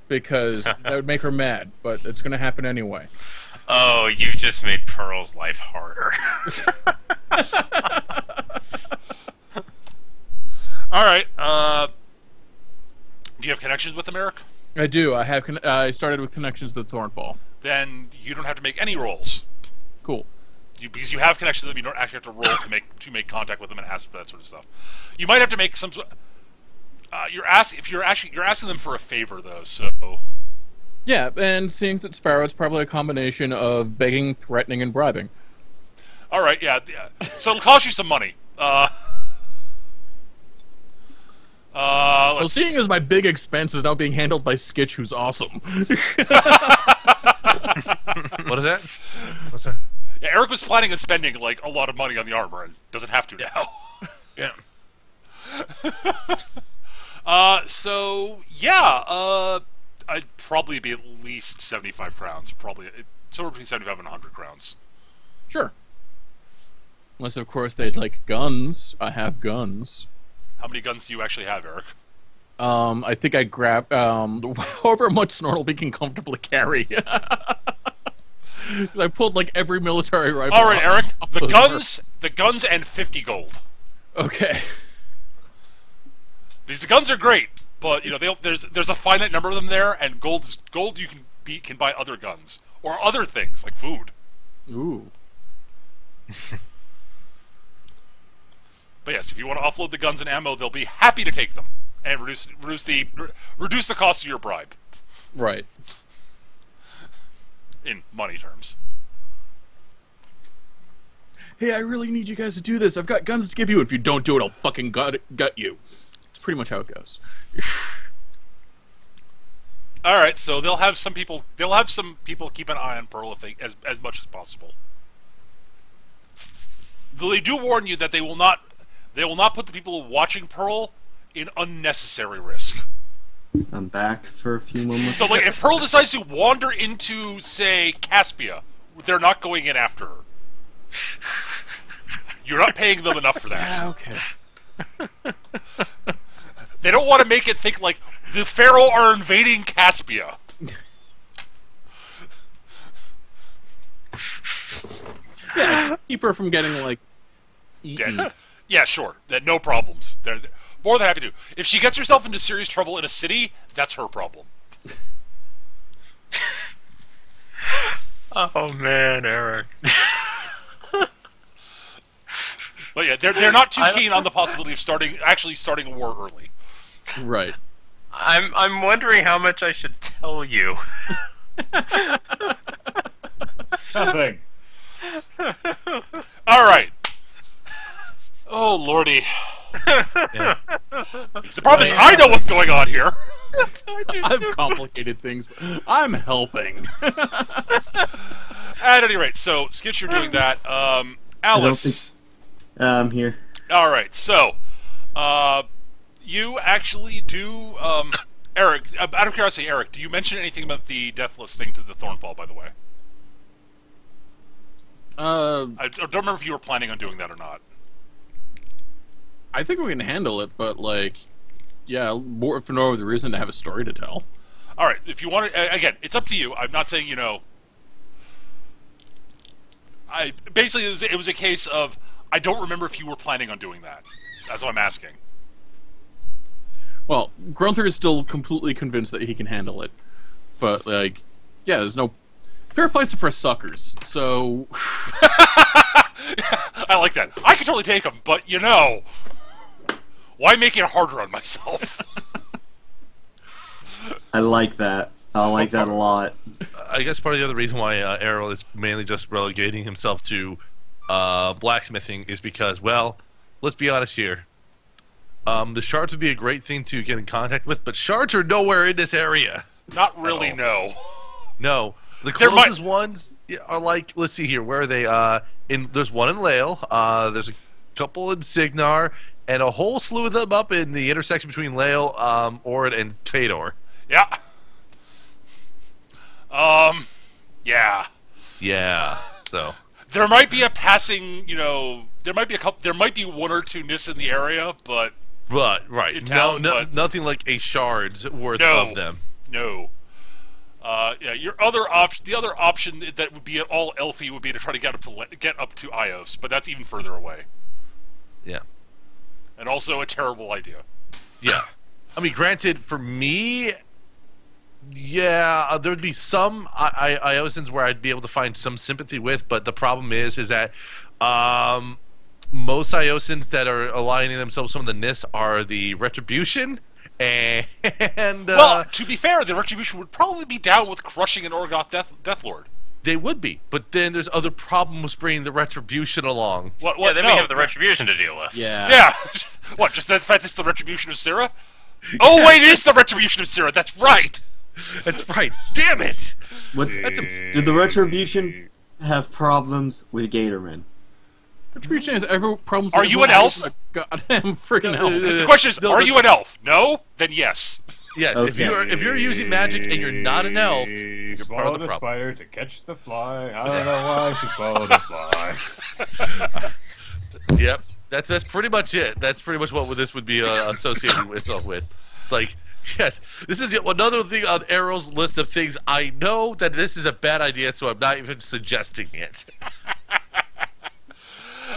because that would make her mad, but it's going to happen anyway. Oh, you just made Pearl's life harder. All right. Do you have connections with them, Eric? I do. I started with connections to Thornfall. Then you don't have to make any rolls. Cool. Because you have connections to them, you don't actually have to roll to make contact with them and ask for that sort of stuff. You might have to make some. You're asking them for a favor though, so. Yeah, and seeing as it's Pharaoh, it's probably a combination of begging, threatening, and bribing. All right, yeah. So it'll cost you some money. Well, Let's seeing as my big expense is now being handled by Skitch, who's awesome. What is that? What's that? Yeah, Eric was planning on spending like a lot of money on the armor and doesn't have to now. Yeah. So yeah, I'd probably be at least 75 crowns. Probably somewhere between 75 and 100 crowns. Sure. Unless, of course, they'd like guns. I have guns. How many guns do you actually have, Eric? I think I grabbed however much Snortleby can comfortably carry. 'Cause I pulled like every military rifle. All right, Eric. off The those guns, and 50 gold. Okay. These guns are great, but you know there's a finite number of them there, and gold you can buy other guns or other things like food. Ooh. But yes, if you want to offload the guns and ammo, they'll be happy to take them and reduce the cost of your bribe Right. in money terms. Hey, I really need you guys to do this. I've got guns to give you. If you don't do it, I'll fucking gut you. It's pretty much how it goes. All right, so they'll have some people keep an eye on Pearl if they as much as possible. Though they do warn you that they will not put the people watching Pearl in unnecessary risk. I'm back for a few moments. So, like, if Pearl decides to wander into, say, Caspia, they're not going in after her. You're not paying them enough for that. Yeah, okay. They don't want to make it think like the Pharaoh are invading Caspia. Yeah, just keep her from getting like eaten. Yeah, sure. No problems. They're more than happy to. If she gets herself into serious trouble in a city, that's her problem. Oh man, Eric. But yeah, they're not too keen on the possibility of actually starting a war early. Right. I'm wondering how much I should tell you. Nothing. All right. Oh lordy. Yeah. The problem is I know what's going on here. I've complicated things, but I'm helping. At any rate, so Skitch, you're doing that. Alice. I'm here. All right, so you actually do. Eric, out of curiosity, Eric, do you mention anything about the Deathless thing to the Thornfall? By the way, I don't remember if you were planning on doing that or not. I think we can handle it, but like, yeah, more for no other reason to have a story to tell. All right, if you want to, again, it's up to you. I'm not saying basically it was a case of I don't remember if you were planning on doing that. That's what I'm asking. Well, Grunther is still completely convinced that he can handle it, but like, yeah, there's no fair fights are for suckers. So I like that. I can totally take them, but why make it harder on myself? I like that. I like that a lot. I guess part of the other reason why Errol is mainly just relegating himself to blacksmithing is because, well, let's be honest here. The shards would be a great thing to get in contact with, but shards are nowhere in this area. Not really, no. No. The closest ones are like, let's see here, where are they? There's one in Lael, there's a couple in Signar, and a whole slew of them up in the intersection between Lael, Orid, and Kador. Yeah. Yeah. Yeah. So there might be a passing, there might be one or two Nis in the area, but right. In town, nothing like a shard's worth No. of them. no. Yeah, the other option that would be at all elfy would be to try to get up to Ios, but that's even further away, Yeah. and also a terrible idea. Yeah. I mean, granted, for me, yeah, there would be some Iosans where I'd be able to find some sympathy with, but the problem is that most Iosans that are aligning themselves with some of the Nis are the Retribution, and Well, to be fair, the Retribution would probably be down with crushing an Orgoth Deathlord. They would be, but then there's other problems bringing the retribution along. What? Yeah, then no. we have the retribution to deal with. Yeah. What? Just the fact it's the retribution of Syrah? Oh wait, it is the retribution of Syrah. That's right. That's right. Damn it! What? Did the Retribution have problems with Gatorman? Retribution has every problems. Are with you an everyone elf? else. Goddamn freaking elf. The question is, are you an elf? No? Then yes. Yes, Okay. if you're using magic and you're not an elf, She you're part of swallowed the a problem. spider to catch the fly. I don't know why she swallowed a fly. Yep, that's pretty much it. That's pretty much what this would be associated with itself with. It's like, yes, this is yet another thing on Arrow's list of things. I know that this is a bad idea, so I'm not even suggesting it.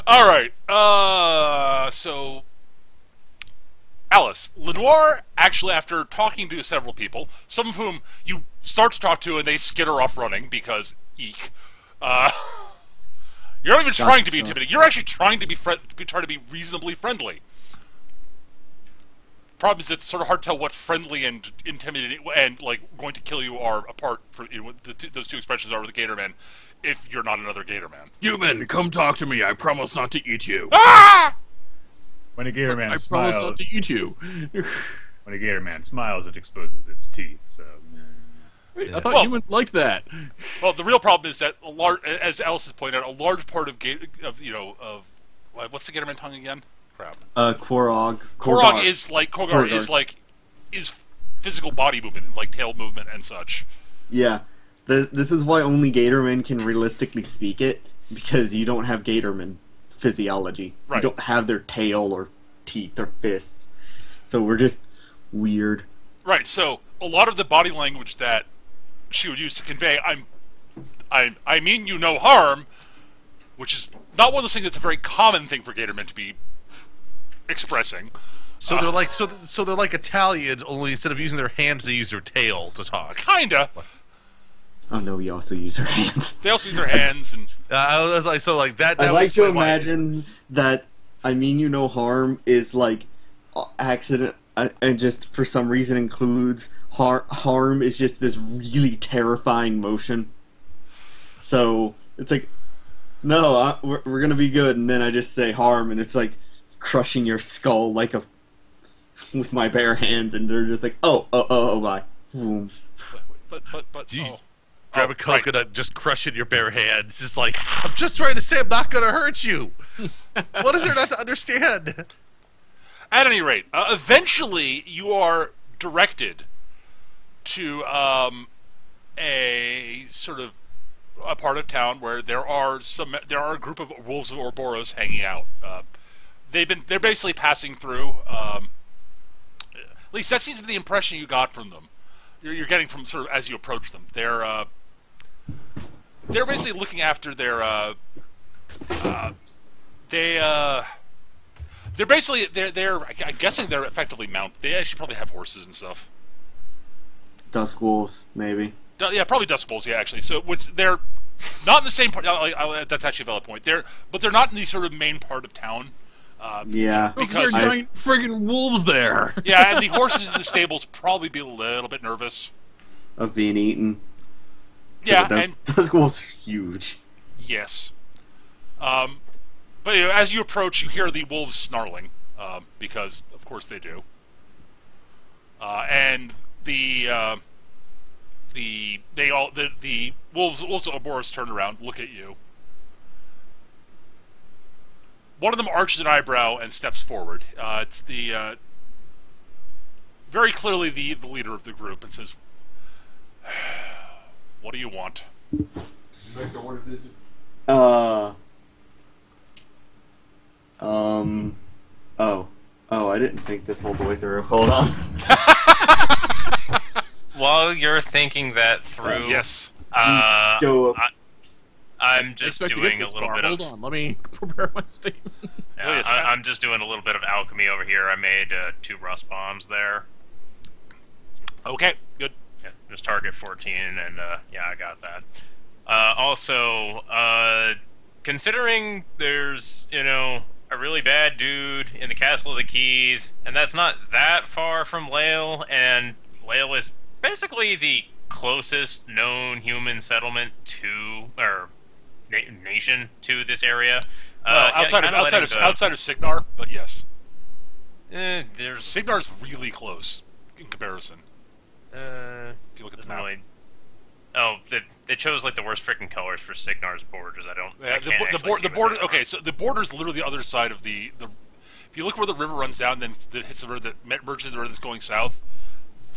All right. So, Alice, Lenoir, actually, after talking to several people, some of whom you start to talk to and they skitter off running because, eek. You're not even trying to be intimidating. You're actually trying to be trying to be reasonably friendly. Problem is, it's sort of hard to tell what friendly and intimidating and like going to kill you are apart. For those two expressions are with the Gator Man, if you're not another Gator Man. Human, come talk to me. I promise not to eat you. Ah! When a gator man I promise smiles, not to eat you. when a gator man smiles, it exposes its teeth. So. Wait, I thought Well- humans liked that. Well, the real problem is that as Alice has pointed out, a large part of what's the Gator Man tongue again? Crap. Korog. Korog is like Kogar Korgar. is physical body movement, like tail movement and such. Yeah. This is why only Gatorman can realistically speak it, because you don't have Gatorman physiology. Right. You don't have their tail or teeth or fists. So we're just weird. Right. So a lot of the body language that she would use to convey I mean you no harm, which is not one of those things that's a very common thing for Gatormen to be expressing. So they're like so they're like Italians, only instead of using their hands, they use their tail to talk. Kinda. Oh no, we also use our hands. They also use their hands and I was like, so like that. I'd that like was to my- imagine that I mean you no harm is like accident and just for some reason includes harm is just this really terrifying motion. So it's like, no, we're gonna be good, and then I just say harm, and it's like crushing your skull like with my bare hands, and they're just like, oh, bye. Boom. but You oh. grab a Oh, right. coconut, just crush it in your bare hands. It's like, I'm just trying to say I'm not going to hurt you. What is there not to understand? At any rate, eventually you are directed to a sort of a part of town where there are a group of wolves of Ouroboros hanging out. They're basically passing through. At least that seems to be the impression you got from them. You're getting from sort of as you approach them. They're basically looking after they're basically I'm guessing they're effectively mounted. They actually probably have horses and stuff. Dusk wolves, maybe. Yeah, probably dust bowls. Yeah, actually. So they're not in the same part. That's actually a valid point. But they're not in the sort of main part of town. Yeah. Because Because there are giant friggin' wolves there. yeah, and the horses in the stables probably be a little bit nervous. Of being eaten. Yeah, Dusk, and dusk wolves are huge. yes. But as you approach, you hear the wolves snarling, because of course they do. And the wolves of Ouroboros turn around, look at you. One of them arches an eyebrow and steps forward. It's the very clearly the leader of the group, and says, "What do you want?" Oh, I didn't think this all the way through. Hold on. While you're thinking that through, Yes. Go up. I'm I just expect to doing get a this little far. bit Hold of. on, let me prepare my statement. Yeah, yes, I'm just doing a little bit of alchemy over here. I made 2 rust bombs there. Okay. Good. Yeah, just target 14, and yeah, I got that. Also, considering there's, a really bad dude in the Castle of the Keys, and that's not that far from Lael, and Lael is basically the closest known human settlement to, or nation to this area. Outside of Signar, but yes. There's Signar's really close in comparison. If you look at the map. really. Oh, they chose like the worst freaking colors for Signar's borders. I can't actually see The what border. they are. Okay, so the border's literally the other side of the. If you look where the river runs down, then it hits the river that merges the river that's going south.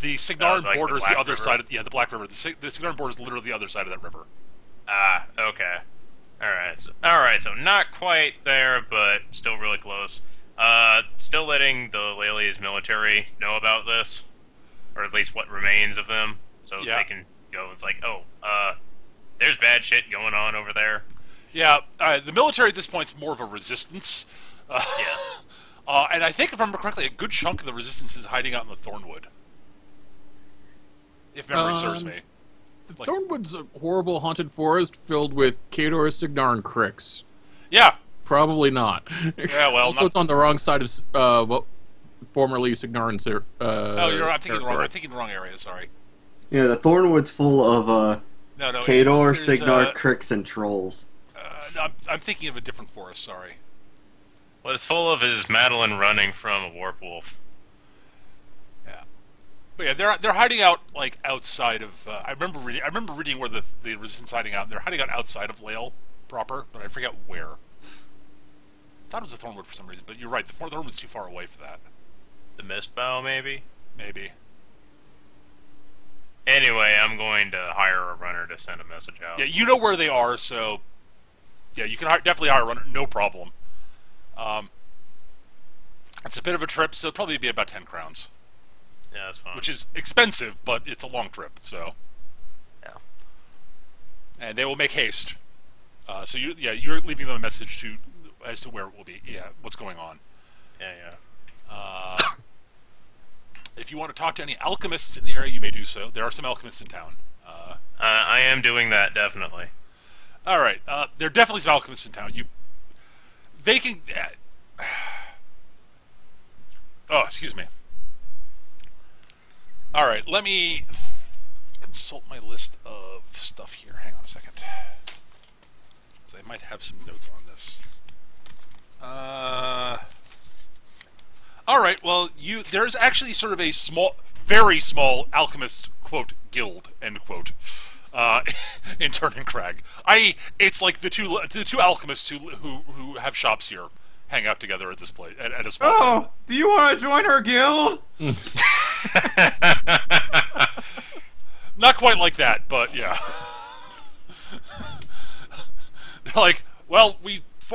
The Signarin like the border is the Black other River? side of the Black River. The Signarin border is literally the other side of that river. Ah, okay. Alright, so not quite there, but still really close. Still letting the Lelia's military know about this, or at least what remains of them, so Yeah. they can go. It's like, there's bad shit going on over there. Yeah, the military at this point is more of a resistance. Yes. And I think, if I remember correctly, a good chunk of the resistance is hiding out in the Thornwood. If memory serves me. Thornwood's a horrible haunted forest filled with Khador, Signar, and Crix. Yeah. Probably not. Yeah, well, also, it's on the wrong side of what formerly Signar and I'm thinking the wrong area. Sorry. Yeah, the Thornwood's full of No. Khador, there's, Signar, Crix, and trolls. No, I'm thinking of a different forest. Sorry. What it's full of is Madeline running from a warp wolf. Yeah. But yeah, they're hiding out like outside of. I remember reading where the resistance hiding out. They're hiding out outside of Lael proper, but I forget where. I thought it was a Thornwood for some reason, but you're right. The Thornwood's too far away for that. The Mistbow, maybe? Maybe. Anyway, I'm going to hire a runner to send a message out. Yeah, you know where they are, so yeah, you can definitely hire a runner, no problem. It's a bit of a trip, so it'll probably be about 10 crowns, Yeah, that's fine. which is expensive, but it's a long trip, so. Yeah. And they will make haste. So you're leaving them a message as to where it will be. Yeah, what's going on. Yeah. If you want to talk to any alchemists in the area, you may do so. There are some alchemists in town. I am doing that, definitely. All right, there are definitely some alchemists in town. They can. Oh, excuse me. All right, let me consult my list of stuff here. Hang on a second. 'Cause I might have some notes on this. All right. Well, there's actually sort of a very small alchemist quote guild end quote in Ternon Crag. It's like the two alchemists who have shops here hang out together at this place at a small. Oh, do you want to join our guild? Not quite like that, but yeah. They're like, well,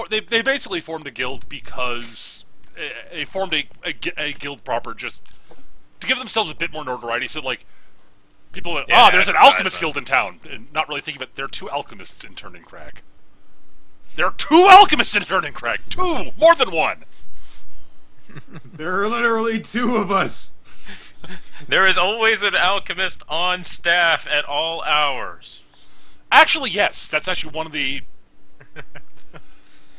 they basically formed a guild because they formed a guild proper just to give themselves a bit more notoriety. So like, people, there's an alchemist guild in town, and not really thinking about there are two alchemists in Ternon Crag. There are two alchemists in Ternon Crag. Two, more than one. There are literally two of us. There is always an alchemist on staff at all hours. Actually, yes, that's actually one of the.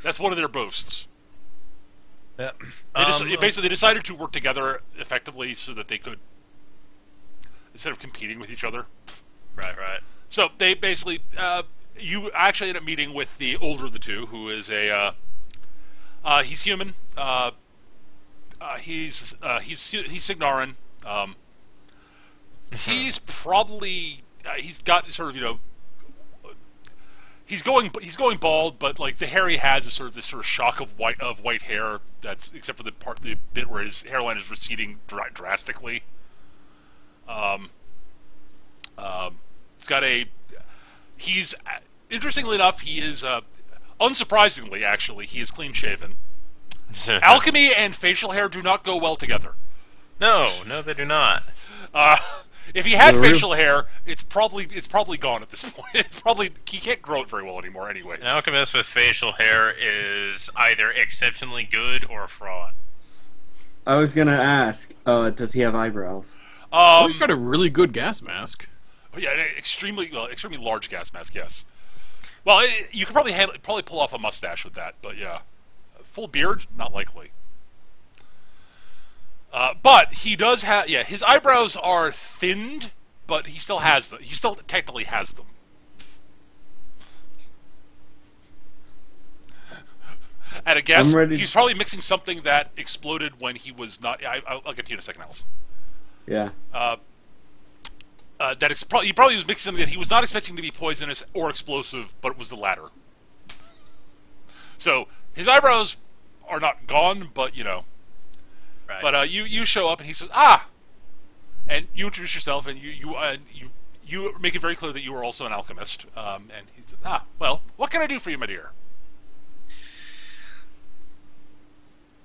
That's one of their boasts. Yeah. Basically, they decided to work together effectively so that they could, instead of competing with each other. Right. So they basically, you actually end up meeting with the older of the two, who is he's human. He's Signarin. He's probably he's got sort of he's going bald, but like the hair he has is sort of this sort of shock of white hair. That's except for the bit where his hairline is receding drastically. He's interestingly enough, he is unsurprisingly actually he is clean shaven. Alchemy and facial hair do not go well together. No, they do not. If he had facial hair, it's probably gone at this point. He can't grow it very well anymore, anyways. An alchemist with facial hair is either exceptionally good or a fraud. I was gonna ask, does he have eyebrows? He's got a really good gas mask. Oh yeah, extremely large gas mask. Yes. Well, you could probably pull off a mustache with that, but yeah, full beard, not likely. But he does have, his eyebrows are thinned, but he still has them. He still technically has them. At a guess, he's probably mixing something that exploded when he was not. I'll get to you in a second, Alice. Yeah. He probably was mixing something that he was not expecting to be poisonous or explosive, but it was the latter. So his eyebrows are not gone, but you know. Right. But you show up and he says, "Ah," and you introduce yourself and you make it very clear that you are also an alchemist. And he says, "Ah, well, what can I do for you, my dear?"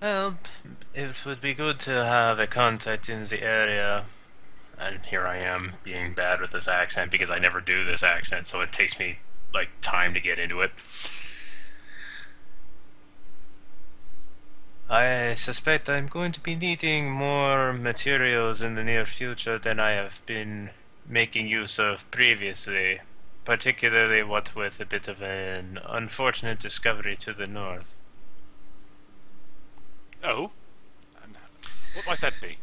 Well, it would be good to have a contact in the area. And here I am, being bad with this accent, because I never do this accent, so it takes me, like, time to get into it. I suspect I'm going to be needing more materials in the near future than I have been making use of previously, particularly what with a bit of an unfortunate discovery to the north. Oh? What might that be?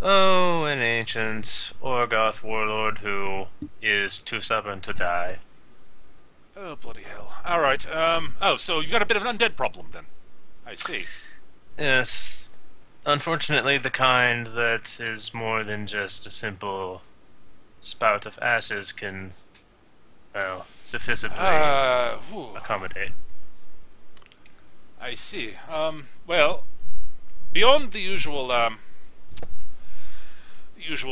Oh, an ancient Orgoth warlord who is too stubborn to die. Oh, bloody hell. Alright, oh, so you've got a bit of an undead problem, then. I see. Yes. Unfortunately, the kind that is more than just a simple spout of ashes can, well, sufficiently accommodate. I see. Well, beyond the usual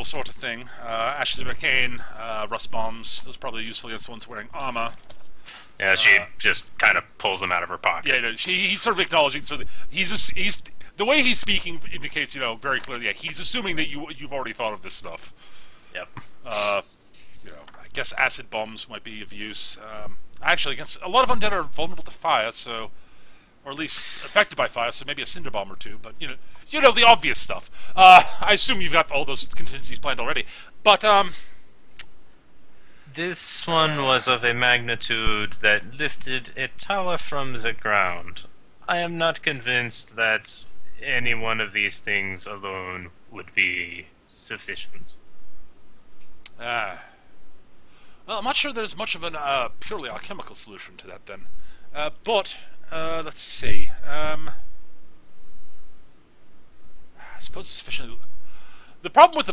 sort of thing, ashes of arcane, rust bombs, those are probably useful against ones wearing armor. Yeah, she just kind of pulls them out of her pocket. Yeah, no, he's sort of acknowledging. So he's the way he's speaking indicates, very clearly. Yeah, he's assuming that you've already thought of this stuff. Yep. I guess acid bombs might be of use. Actually, against a lot of undead are vulnerable to fire, so. Or at least affected by fire, so maybe a cinder bomb or two. But you know the obvious stuff. I assume you've got all those contingencies planned already. But this one was of a magnitude that lifted a tower from the ground. I am not convinced that any one of these things alone would be sufficient. Well, I'm not sure there's much of a purely alchemical solution to that then. But let's see. I suppose sufficiently. The problem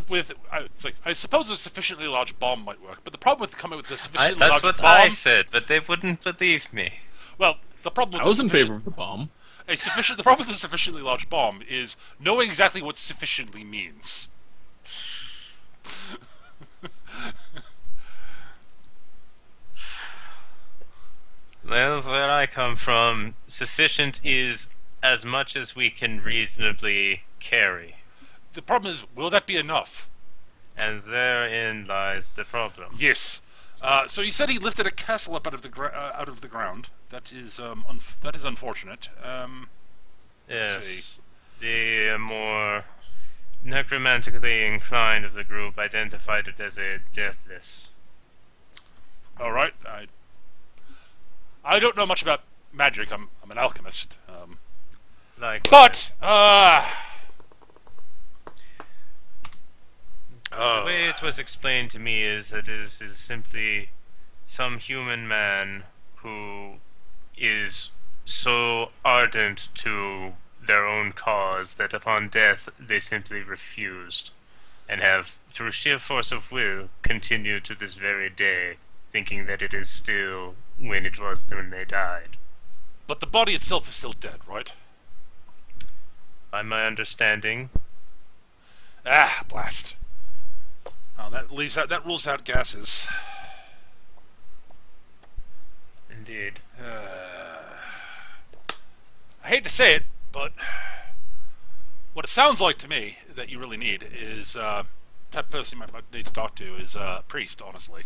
I suppose a sufficiently large bomb might work, but the problem with coming with a sufficiently large bomb. That's what I said, but they wouldn't believe me. Well, the problem with I was in favor of the bomb. The problem with a sufficiently large bomb is knowing exactly what sufficiently means. Well, where I come from, sufficient is as much as we can reasonably carry. The problem is, will that be enough? And therein lies the problem. Yes. So you said he lifted a castle up out of the ground. That is unfortunate. Let's see. Yes. The more necromantically inclined of the group identified it as a Deathless. All right. I don't know much about magic. I'm an alchemist. But the way it was explained to me is that this is simply some human man who is so ardent to their own cause that upon death they simply refused, and have, through sheer force of will, continued to this very day, thinking that it is still when it was when they died. But the body itself is still dead, right? By my understanding. Ah, blast. Oh, that rules out gases. Indeed. I hate to say it, but what it sounds like to me that you really need is type of person you might need to talk to is a priest, honestly.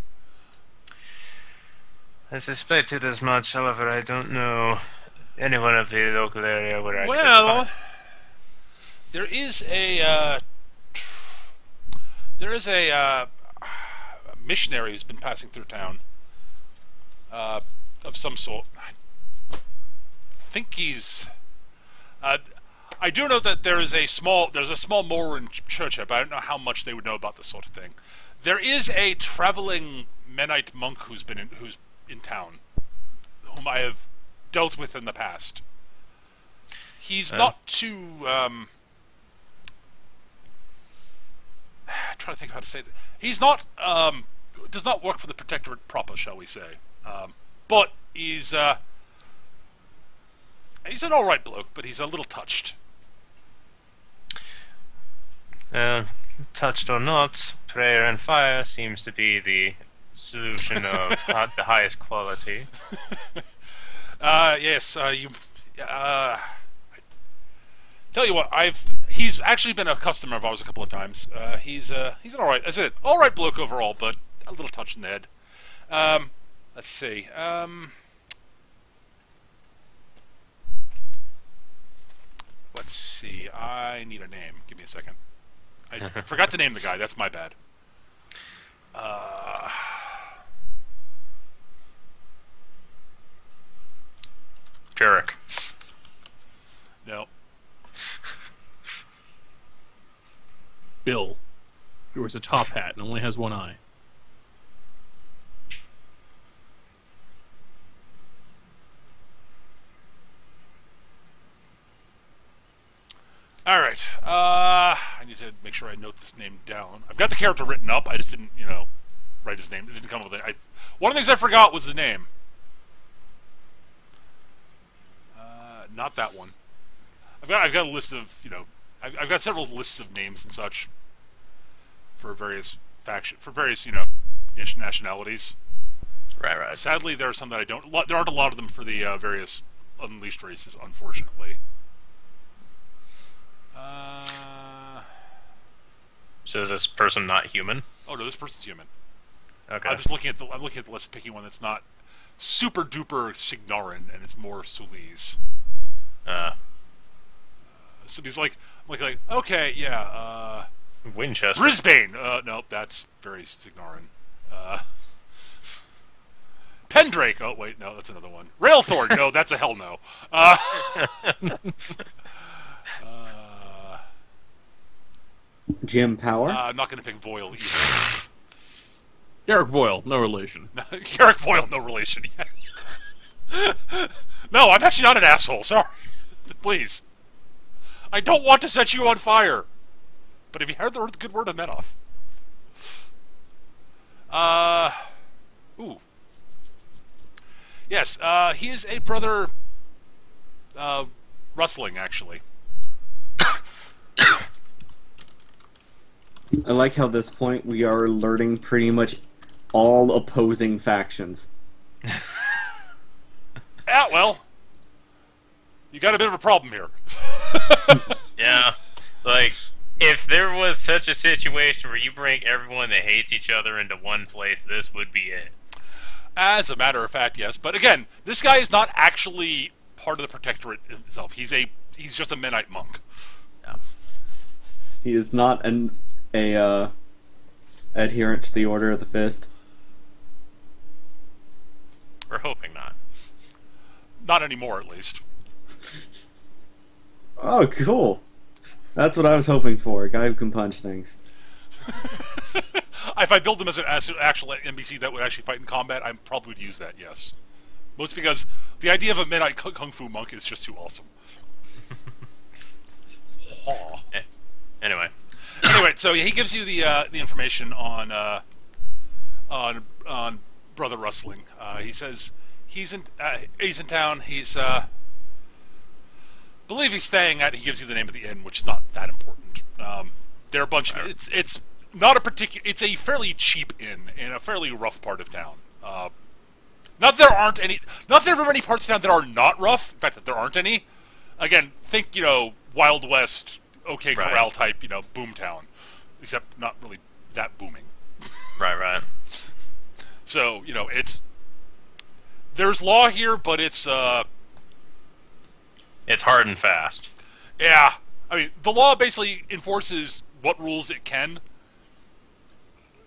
I suspected as much, however, I don't know anyone of the local area where I could Well, find. there is a missionary who's been passing through town of some sort. I think he's. I do know that there's a small Moran church here, but I don't know how much they would know about this sort of thing. There is a traveling Menite monk who's in town, whom I have dealt with in the past. He's not too. Trying to think how to say that. He's not. Does not work for the Protectorate proper, shall we say? But he's an all right bloke, but he's a little touched. Touched or not, prayer and fire seems to be the solution of the highest quality. Yes. Tell you what, he's actually been a customer of ours a couple of times. He's an all right. I said all right bloke overall, but a little touched in the head. Let's see. Let's see. I need a name. Give me a second. I forgot to name the guy. That's my bad. Pyrrhic. No. Bill. He wears a top hat and only has one eye. All right. I need to make sure I note this name down. I've got the character written up. I just didn't, write his name. It didn't come up with it. One of the things I forgot was the name. Not that one. I've got a list of, I've got several lists of names and such for various nationalities. Right. Sadly, there are some that I don't. There aren't a lot of them for the various Unleashed races, unfortunately. So is this person not human? Oh no, this person's human. Okay. I'm looking at the list, picking one that's not super duper Signarin, and it's more Sulise. So he's like, okay, yeah. Winchester. Brisbane. Nope, that's very Signarin. Pendrake. Oh wait, no, that's another one. Railthorn. No, that's a hell no. Jim Power? I'm not going to pick Voyle either. Garrick Voyle, no relation. Garrick Voyle, no relation. No, I'm actually not an asshole. Sorry. Please. I don't want to set you on fire. But have you heard the good word of Menoff? Ooh. Yes, he is a brother... rustling, actually. I like how at this point we are alerting pretty much all opposing factions. Yeah, well, you got a bit of a problem here. Yeah, like, if there was such a situation where you bring everyone that hates each other into one place, this would be it. As a matter of fact, yes. But again, this guy is not actually part of the Protectorate itself. He's just a Menite monk. Yeah. He is not an adherent to the Order of the Fist. We're hoping not. Not anymore, at least. Oh, cool. That's what I was hoping for. A guy who can punch things. If I build him as an actual NPC that would actually fight in combat, I probably would use that, yes. Mostly because the idea of a Menite Kung Fu monk is just too awesome. Anyway, so he gives you the information on Brother Rustling. He says he's in town. He's believe he's staying at. He gives you the name of the inn, which is not that important. There are a bunch of it's not a particular. It's a fairly cheap inn in a fairly rough part of town. Not there are many parts of town that are not rough. In fact, that there aren't any. Again, think Wild West, OK Corral type, boomtown, except not really that booming. Right. So there's law here, but it's hard and fast. Yeah, I mean the law basically enforces what rules it can.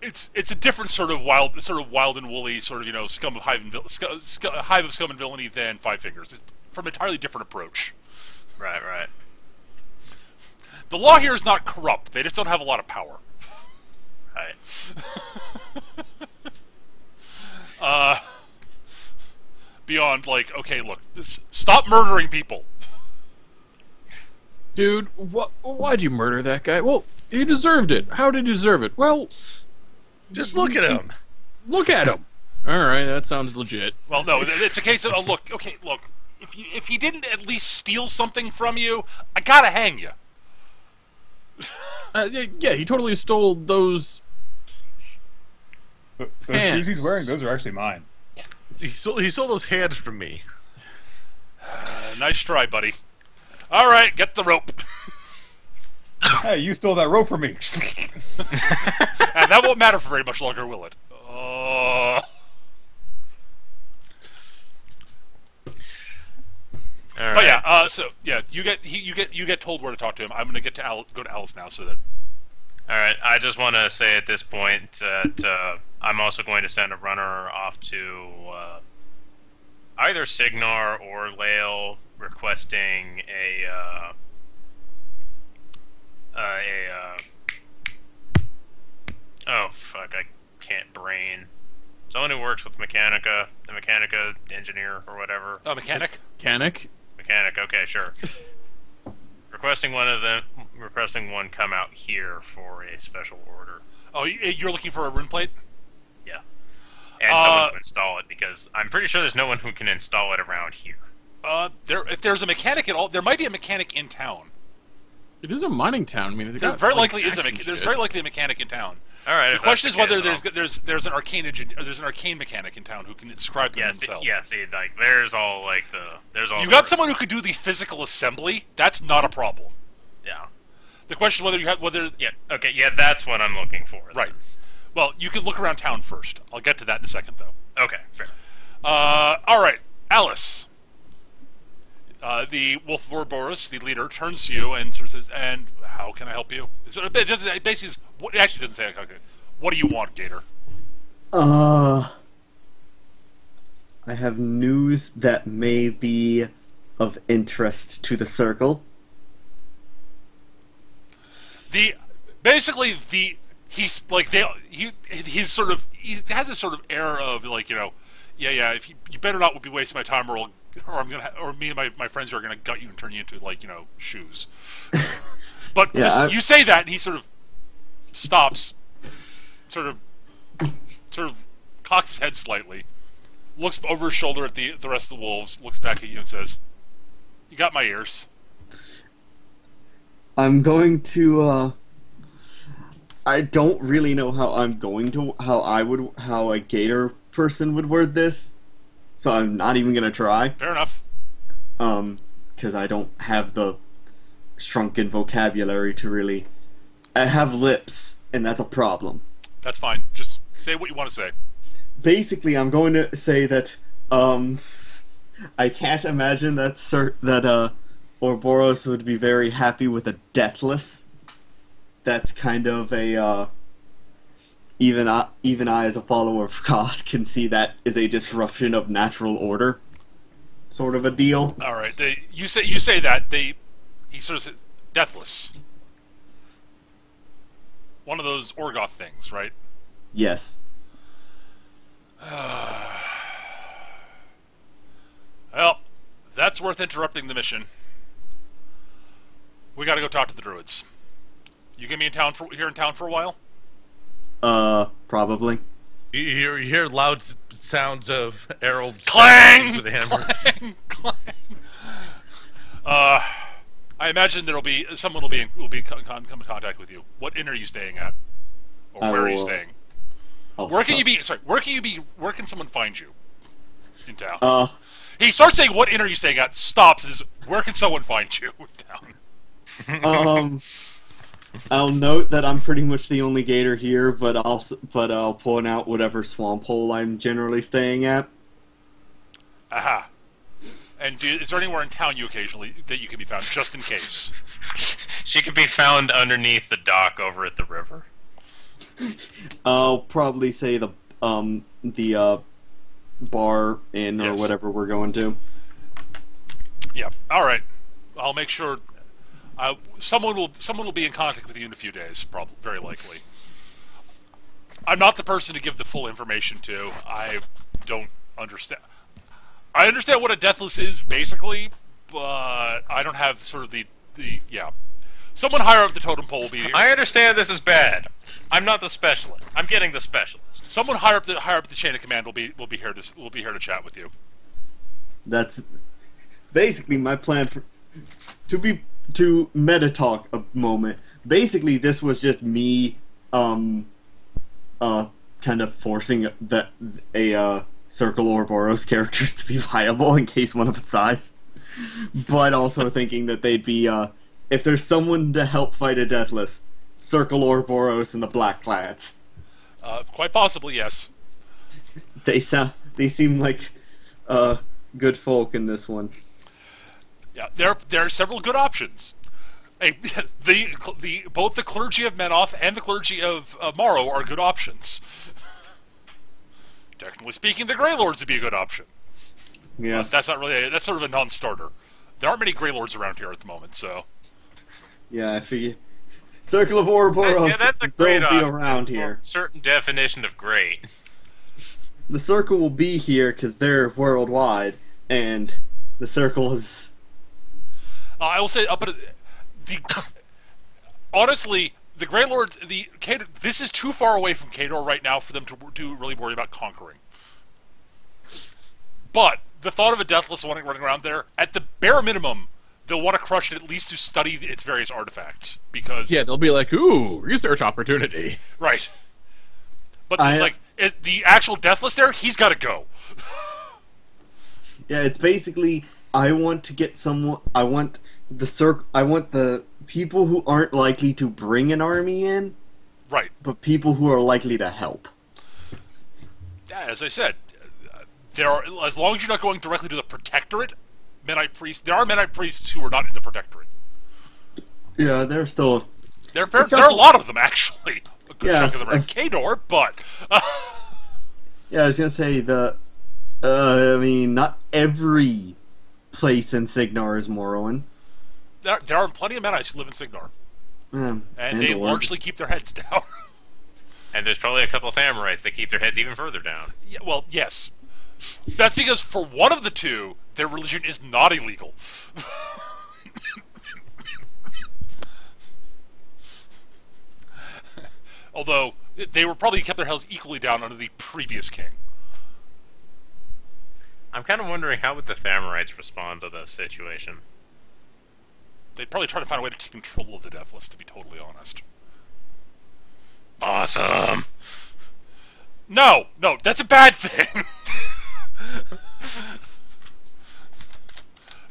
It's a different sort of wild and woolly sort of scum of hive of scum and villainy than Five Fingers. It's from an entirely different approach. Right. The law here is not corrupt. They just don't have a lot of power. Right. Beyond, like, okay, look, stop murdering people. Dude, why'd you murder that guy? Well, he deserved it. How did he deserve it? Well, Just look at him. look at him. All right, that sounds legit. Well, no, it's a case of, look, if he didn't at least steal something from you, I gotta hang you. Yeah, he totally stole those. Those Hands. shoes he's wearing, those are actually mine. He stole those hands from me. Nice try, buddy. All right, get the rope. Hey, you stole that rope from me. And that won't matter for very much longer, will it? All But right. yeah, so yeah, you get told where to talk to him. I'm gonna go to Alice now, so that. All right. I just want to say at this point that I'm also going to send a runner off to either Signar or Lael, requesting oh fuck, I can't brain. Someone who works with Mechanica, the Mechanica engineer or whatever. Oh, mechanic. Mechanic? Mechanic, okay, sure. Requesting one come out here for a special order. Oh, you're looking for a rune plate? Yeah. And someone to install it, because I'm pretty sure there's no one who can install it around here. If there's a mechanic at all, there might be a mechanic in town. It is a mining town. I mean, There very likely is there's very likely a mechanic in town. All right. The question is whether there's an arcane mechanic in town who can describe them themselves. Yeah, see, like there's all You got someone who could do the physical assembly. That's not a problem. Yeah. The question is whether Yeah. Okay. Yeah, that's what I'm looking for. then. right. Well, you can look around town first. I'll get to that in a second, though. Okay. Fair. All right, Alice. The Wolf of Ouroboros, the leader, turns to you and sort of says, "And how can I help you?" So it basically it actually doesn't say. Okay, what do you want, Gator? I have news that may be of interest to the circle. He has this sort of air of like, yeah. If you better not be wasting my time, or me and my friends are gonna gut you and turn you into shoes. But Yeah, you say that, and he sort of stops, sort of cocks his head slightly, looks over his shoulder at the rest of the wolves, looks back at you and says, "You got my ears." I'm going to, I don't really know how how a gator person would word this, so I'm not even gonna try. Fair enough. Because I don't have the shrunken vocabulary to really... I have lips, and that's a problem. That's fine. Just say what you want to say. Basically, I'm going to say that, I can't imagine that Ouroboros would be very happy with a Deathless. That's kind of a, even I as a follower of Kosk can see that is a disruption of natural order, sort of a deal. All right. You say that he sort of says, Deathless. One of those Orgoth things, right? Yes. Well, that's worth interrupting the mission. We got to go talk to the druids. You gonna be here in town for a while? Probably. You hear loud sounds of Errol Clang! with a hammer. Clang! I imagine someone will be come in contact with you. What inn are you staying at, or where are you staying? Where can you be? Sorry, where can someone find you in town? He starts saying, "What inn are you staying at?" Stops. Is where can someone find you in town? I'll note that I'm pretty much the only gator here, but I'll point out whatever swamp hole I'm generally staying at. Aha. And is there anywhere in town that you can be found, just in case? She could be found underneath the dock over at the river. I'll probably say the bar inn or Yes. whatever we're going to. Yeah. All right. I'll make sure. Someone will be in contact with you in a few days, probably, very likely. I'm not the person to give the full information to. I don't understand. I understand what a Deathless is, basically, but I don't have sort of the yeah. Someone higher up the totem pole will be here. I understand this is bad. I'm not the specialist. I'm getting the specialist. Someone higher up the chain of command will be here to chat with you. That's basically my plan to meta talk a moment. Basically, this was just me, kind of forcing a Circle Ouroboros characters to be viable in case one of us dies, but also thinking that they'd be, if there's someone to help fight a Deathless, Circle Ouroboros and the Black Clads. Quite possibly, yes. They seem like good folk in this one. Yeah, there are several good options. Both the clergy of Menoth and the clergy of Morrow are good options. Technically speaking, the Grey Lords would be a good option. Yeah, but that's not really that's sort of a non-starter. There aren't many Grey Lords around here at the moment, so. Yeah, I figure Circle of Ouroboros. Yeah, that's a great they'll be around here. Certain definition of great. The Circle will be here because they're worldwide, and the Circle is. I will say honestly, the Grey Lords, this is too far away from Khador right now for them to really worry about conquering. But the thought of a Deathless running around there, at the bare minimum, they'll want to crush it at least to study its various artifacts, because Yeah, they'll be like, ooh, research opportunity. right. But the actual Deathless there, he's got to go. Yeah, it's basically I want to get someone. I want the people who aren't likely to bring an army in, Right. but people who are likely to help. Yeah, as I said, as long as you're not going directly to the Protectorate, Menite priests. There are Menite priests who are not in the Protectorate. Yeah, they're still. There are a lot of them, actually. A good chunk of them are in Khador, but. Yeah, I was gonna say I mean, not every place in Signar is Morrowind. There are plenty of Menites who live in Signar. And they largely keep their heads down. And there's probably a couple of Thamarites that keep their heads even further down. Yeah, well, yes. That's because for one of the two, their religion is not illegal. Although, they were probably kept their heads equally down under the previous king. I'm kind of wondering how would the Thamarites respond to this situation. They'd probably try to find a way to take control of the Deathless, to be totally honest. Awesome! No, that's a bad thing!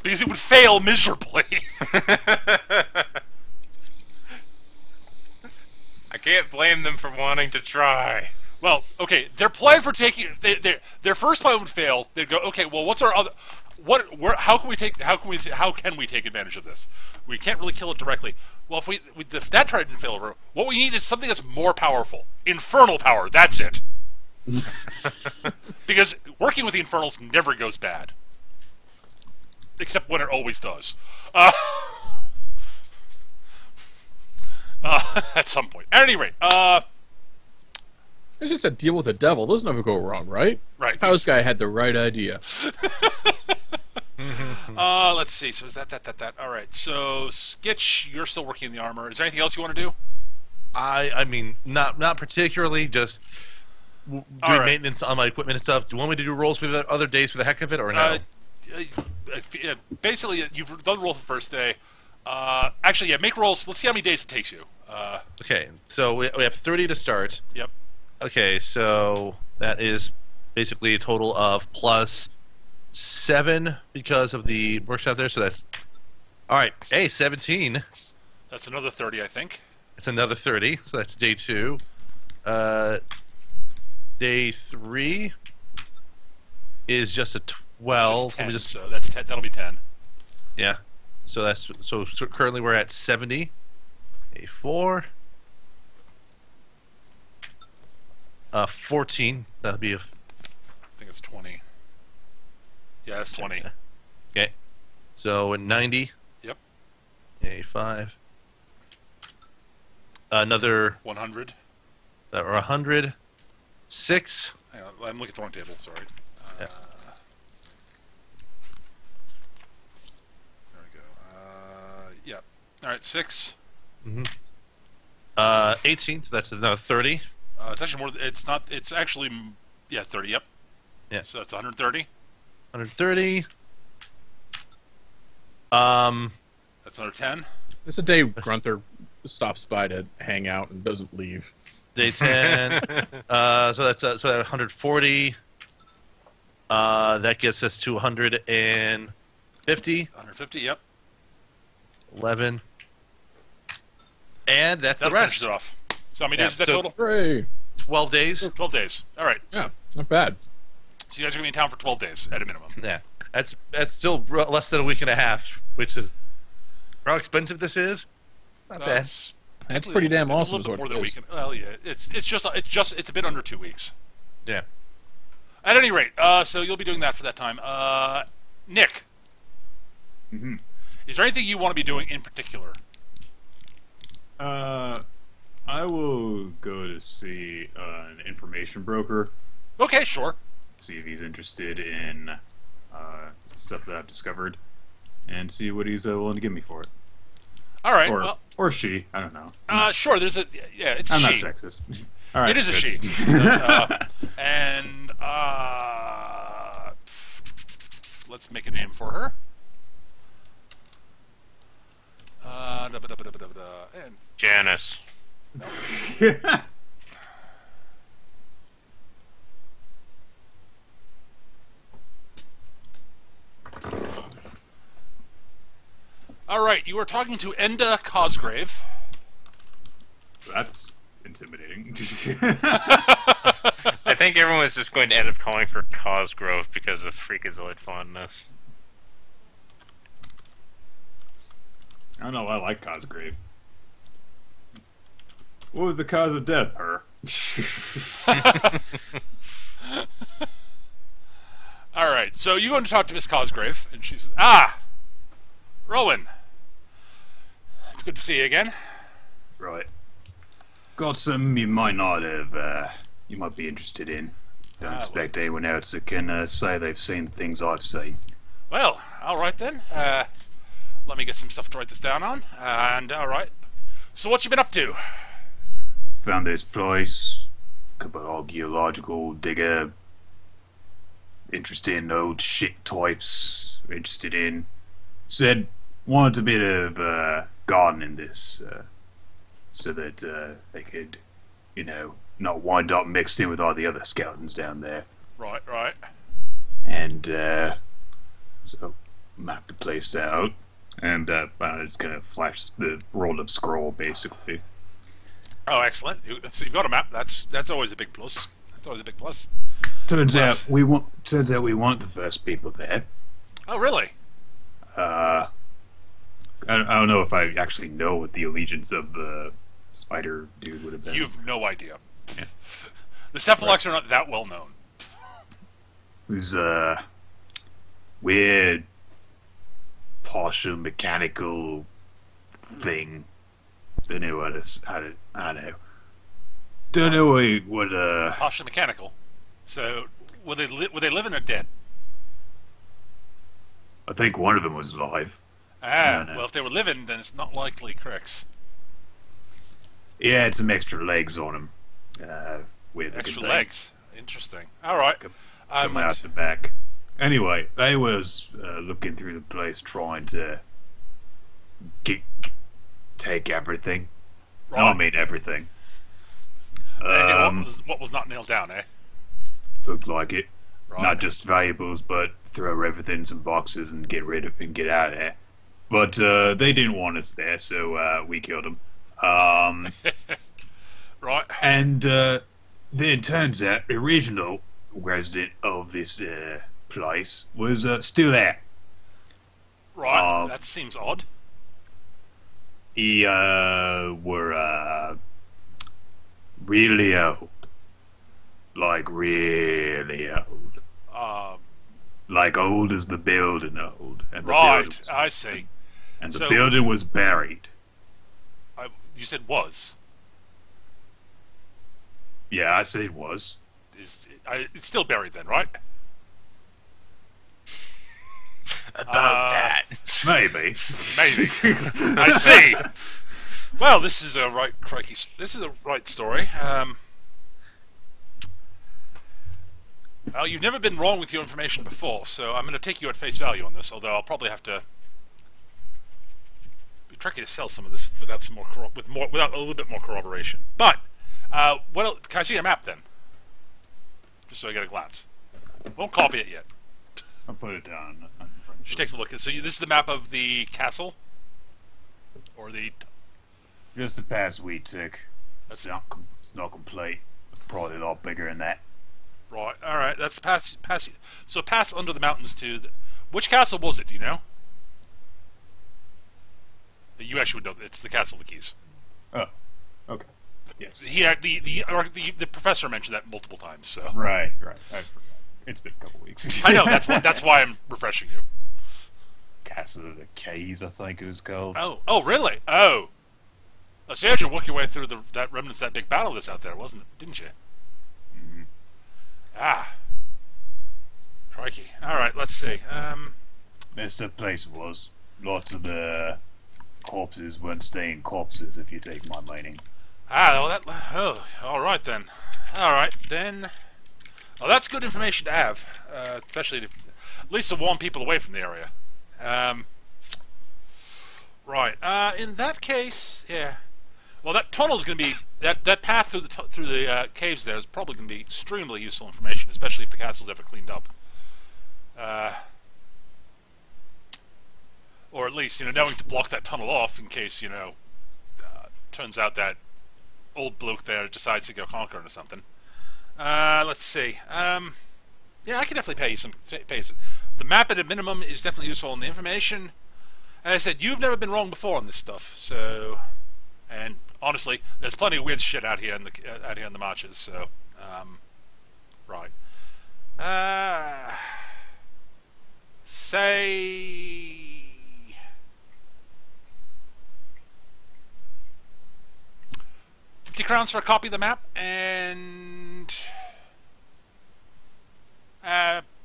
Because it would fail miserably. I can't blame them for wanting to try. Well, okay, their plan for taking their first plan would fail. They'd go, okay, well, what's our other? How can we take advantage of this? We can't really kill it directly. Well, if that try didn't fail over, what we need is something that's more powerful. Infernal power. That's it. Because working with the Infernals never goes bad, except when it always does. At some point. At any rate, It's just a deal with the devil. Those never go wrong, right? Right. House guy had the right idea. Let's see. So is that. All right. So Skitch, you're still working in the armor. Is there anything else you want to do? I mean, not particularly. Just doing maintenance on my equipment and stuff. Do you want me to do rolls for the other days for the heck of it, or no? Basically, you've done rolls the first day. Actually, yeah, make rolls. Let's see how many days it takes you. Okay, so we have 30 to start. Yep. Okay, so that is basically a total of plus 7 because of the workshop there. So that's all right. Hey, 17. That's another 30, I think. It's another 30. So that's day 2. Day 3 is just a 12. Just 10, so that's 10. That'll be 10. Yeah. So that's so currently we're at 70. A 4. 14. That'll be I think it's 20. Yeah, that's 20. Okay. So at 90. Yep. A 5. Another 100. Or 100. 6. Hang on, I'm looking at the wrong table. Sorry. Yeah. There we go. Yeah. All right, 6. 18th. That's another 30. It's actually more. It's not. It's actually. Yeah, 30. Yep. Yeah. So it's 130. 130. That's another 10. It's a day Grunther stops by to hang out and doesn't leave. Day 10. So that's 140. That gets us to 150. 150. Yep. 11. And that's That the rest. finishes it off. So how many Yeah, days is that so- total? Hooray! 12 days. 12 days. All right. Yeah, not bad. So you guys are gonna be in town for 12 days at a minimum. Yeah. That's still less than a week and a half, which is how expensive this is. Not bad. That's pretty damn it's awesome A is little bit what more it than a is. week. Well, yeah. It's a bit under 2 weeks. Yeah. At any rate, so you'll be doing that for that time. Nick. Mm-hmm. Is there anything you want to be doing in particular? I will go to see an information broker, Okay, sure. see if he's interested in stuff that I've discovered, and see what he's willing to give me for it. All right. Or, well, or she, I don't know. sure. There's a it's I'm not she. sexist. All right, It is a good. she. And let's make a name for her. And Janice. all right, you are talking to Enda Cosgrave. That's intimidating. I think everyone's just going to end up calling for Cosgrove because of Freakazoid fondness. I don't know. I like Cosgrave. What was the cause of death? Her. All right, so you go to talk to Miss Cosgrave, and she says, Rowan. It's good to see you again. Right. Got some you might not have, you might be interested in. Don't expect anyone else that can say they've seen things I've seen. Well, all right then. Let me get some stuff to write this down on. And all right. So what you been up to? Found this place, couple of archaeological digger, interested in old shit types, interested in. Said wanted a bit of gardening this, so that they could, not wind up mixed in with all the other skeletons down there. Right, right. And so mapped the place out, and I just kind of flashed the rolled up scroll basically. Oh, excellent. So you've got a map. That's always a big plus. That's always a big plus. Turns out we want the first people there. Oh, really? I don't know if I actually know what the allegiance of the spider dude would have been. You've no idea. Yeah. The cephalox are not that well known. Who's weird partial mechanical thing. Don't know what I don't know. Don't know what Partially mechanical. So were they living or dead? I think one of them was alive. Ah, No. well, if they were living, then it's not likely Crix. He had some extra legs on him. Weird looking Extra thing. legs. Interesting. All right. Come out the back. Anyway, they was looking through the place trying to take everything. Right. I mean everything. Anything what was not nailed down, eh? Looked like it. Right. Not just valuables, but throw everything in some boxes and get rid of and get out of there. But they didn't want us there, so we killed them. Right. And then turns out the original resident of this place was still there. Right. That seems odd. He were really old. Like really old. Like old as the building old. And the Right. building was, I see. and the So- building was buried. You said was. Yeah, I said it was. it's still buried then, right? About that. Maybe. Maybe. I see. Well, this is a right crikey. This is a right story. Well, you've never been wrong with your information before, so I'm going to take you at face value on this. Although I'll probably have to be tricky to sell some of this without some more without a little bit more corroboration. But what else? Can I see a map then? Just so I get a glance. Won't copy it yet. I'll put it down. She takes a look. So this is the map of the castle, or the. Just the pass we took. It's not complete. Probably a lot bigger than that. Right. All right. That's pass. So pass under the mountains to. Which castle was it? Do you know? You actually would know. It's the Castle of the Keys. Oh. Okay. Yes. He had the professor mentioned that multiple times. So. Right. I forgot. It's been a couple weeks. I know. That's why I'm refreshing you. Castle of the Keys, I think it was called. Oh, really? Oh. So you had to work your way through that remnants of that big battle that's out there, wasn't it? Didn't you? Mm-hmm. Ah. Crikey. Alright, let's see. That's the place it was. Lots of the corpses weren't staying corpses, if you take my meaning. Alright then. Alright, then. Well, that's good information to have. Especially at least to warn people away from the area. Right. In that case, yeah. Well, that tunnel's going to be that path through the caves there is probably going to be extremely useful information, especially if the castle's ever cleaned up. Or at least knowing to block that tunnel off in case turns out that old bloke there decides to go conquering or something. Let's see. Yeah, I can definitely pay you some. The map at a minimum is definitely useful, and the information. As I said, you've never been wrong before on this stuff, so. And honestly, there's plenty of weird shit out here in the marches. So, right. Say. 50 crowns for a copy of the map, and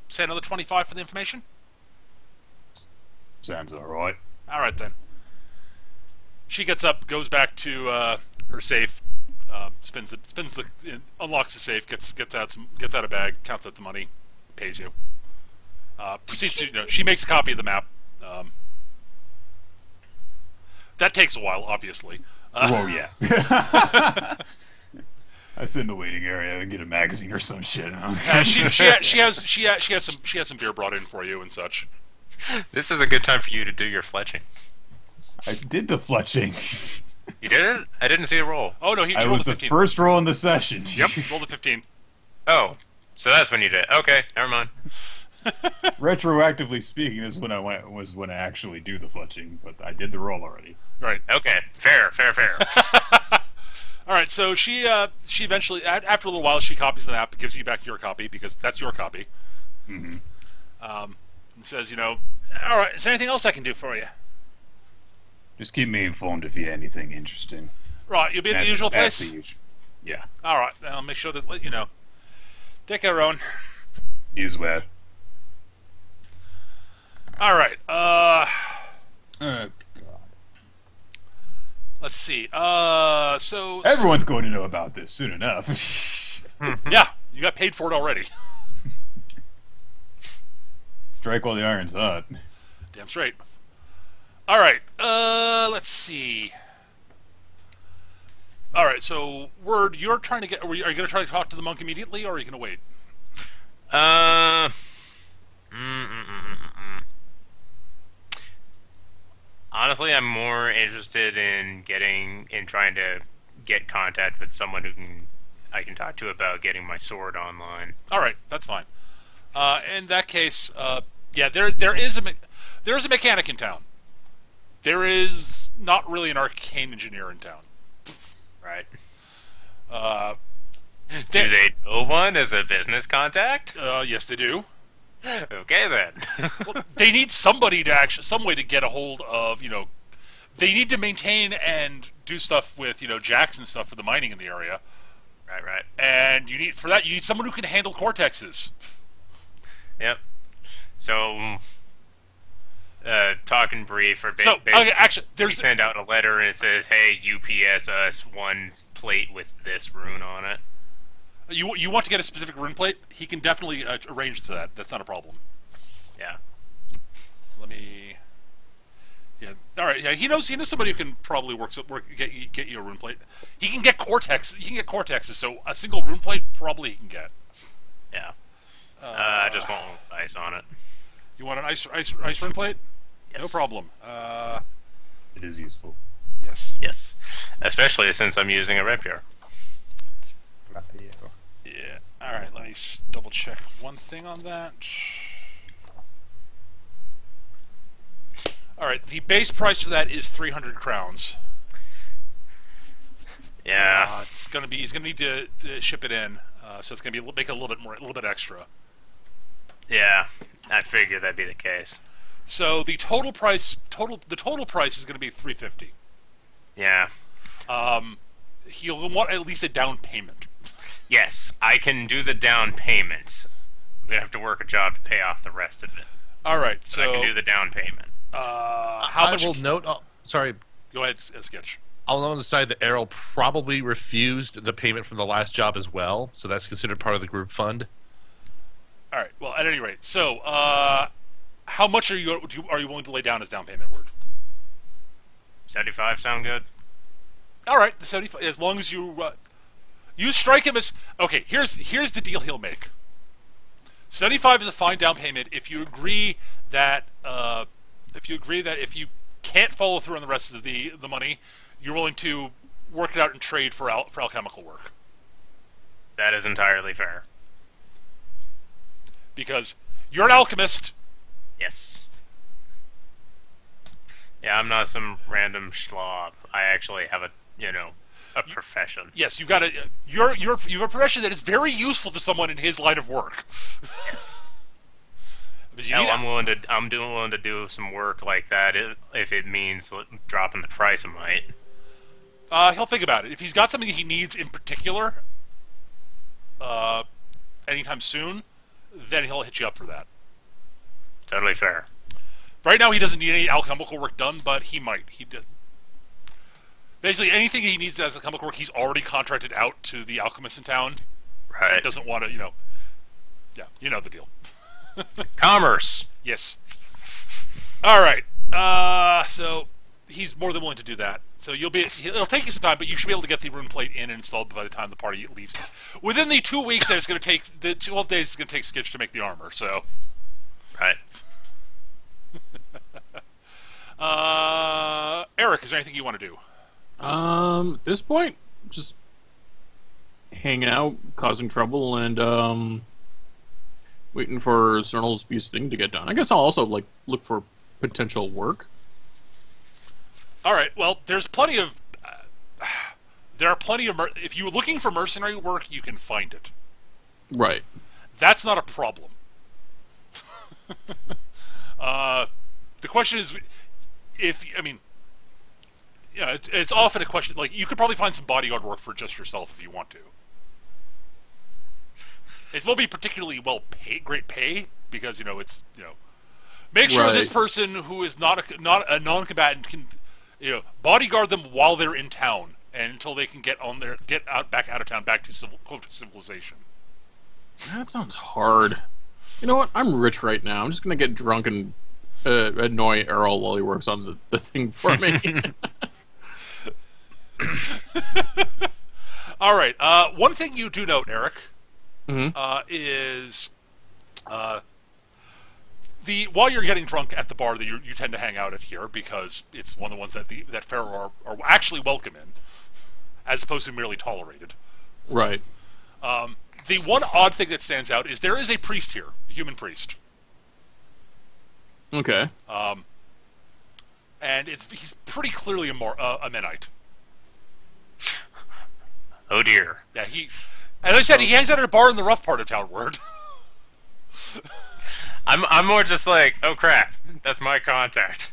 say another 25 for the information. Sounds alright. Alright then. She gets up, goes back to her safe, unlocks the safe, gets out a bag, counts out the money, pays you. Proceeds to, she makes a copy of the map. That takes a while, obviously. Whoa, yeah. I sit in the waiting area and get a magazine or some shit. She has some beer brought in for you and such. This is a good time for you to do your fletching. I did the fletching. You did it? I didn't see a roll. Oh no, he I rolled was a the 15. first roll in the session. Yep, rolled a 15. Oh, so that's when you did it. Okay, never mind. Retroactively speaking, this is when I actually do the fletching, but I did the roll already. Right. Okay, fair. All right, so she eventually, after a little while, she copies the map and gives you back your copy because that's your copy. Mm-hmm. And says, all right, is there anything else I can do for you? Just keep me informed if you have anything interesting. Right, you'll be at the usual place? The usual. Yeah. All right, I'll make sure to let you know. Take care, Rowan. You as well. All right, Oh, God. let's see. So Everyone's going to know about this soon enough. yeah, you got paid for it already. Strike while the iron's hot. Damn straight. All right, let's see. All right, so Word, you're trying to get. Are you going to try to talk to the monk immediately, or are you going to wait? Honestly, I'm more interested in trying to get contact with someone I can talk to about getting my sword online. All right, that's fine. In that case, yeah, there is a mechanic in town. There is not really an arcane engineer in town. Right. Do they know one as a business contact? Yes, they do. Okay then. Well, they need somebody to some way to get a hold of. They need to maintain and do stuff with jacks and stuff for the mining in the area. Right. And you need someone who can handle cortexes. Yep. So, talking brief, or So, basically, okay, actually, we there's send out a letter and it says, "Hey, UPS us one plate with this rune on it." you want to get a specific rune plate? He can definitely arrange to that. That's not a problem. Yeah. Let me. Yeah. All right. Yeah. He knows somebody who can probably get you a rune plate. He can get cortex. He can get cortexes. So a single rune plate probably he can get. Yeah. I just want ice on it. You want an ice rune plate? Yes. No problem. It is useful. Yes. Yes. Especially since I'm using a rapier. Yeah. All right. Let me double check one thing on that. All right. The base price for that is 300 crowns. Yeah. He's gonna need to ship it in. So it's gonna make it a little bit extra. Yeah. I figured that'd be the case. So the total price is going to be 350. Yeah. He'll want at least a down payment. Yes, I can do the down payment. I'm gonna have to work a job to pay off the rest of it. All right, But so I can do the down payment. how much? I will note. Oh, sorry. Go ahead, Sketch. I'll note on the side that Errol probably refused the payment from the last job as well, so that's considered part of the group fund. All right. Well, at any rate, so how much are you willing to lay down as down payment? Word. 75 sound good? All right, the 75. As long as you strike him as okay. Here's the deal he'll make. 75 is a fine down payment if you agree that if you can't follow through on the rest of the money, you're willing to work it out and trade for alchemical work. That is entirely fair. Because you're an alchemist. Yes. Yeah, I'm not some random schlob. I actually have a profession. Yes, you have a profession that is very useful to someone in his line of work. Yes. Hell, I'm willing to do some work like that if it means dropping the price. I might. He'll think about it. If he's got something he needs in particular, anytime soon, then he'll hit you up for that. Totally fair. Right now, he doesn't need any alchemical work done, but he might. He did. Basically, anything he needs as alchemical work, he's already contracted out to the alchemists in town. Right. He doesn't want to, Yeah, you know the deal. Commerce. Yes. All right. So he's more than willing to do that. So it'll take you some time, but you should be able to get the rune plate in and installed by the time the party leaves. Within the 2 weeks that it's going to take, the 12 days it's going to take Skitch to make the armor. So. Right. Eric, is there anything you want to do? At this point, just hanging out, causing trouble, and waiting for Cernal's Beast thing to get done. I guess I'll also look for potential work. All right. Well, there's plenty of. There are plenty of. If you're looking for mercenary work, you can find it. Right. That's not a problem. The question is, it's often a question. Like, you could probably find some bodyguard work for just yourself if you want to. It won't be particularly great pay because make sure Right. this person who is not a non-combatant can bodyguard them while they're in town and until they can get back out of town, back to civilization. That sounds hard. You know what? I'm rich right now. I'm just gonna get drunk and annoy Errol while he works on the thing for me. All right. One thing you do note, Eric, is while you're getting drunk at the bar that you tend to hang out at here because it's one of the ones that Pharaoh are actually welcome in, as opposed to merely tolerated. Right. The one odd thing that stands out is there is a priest here, a human priest. Okay. And he's pretty clearly a Mennite. Oh dear. Yeah, as I said, he hangs out at a bar in the rough part of town. Word. I'm more just like, oh crap, that's my contact.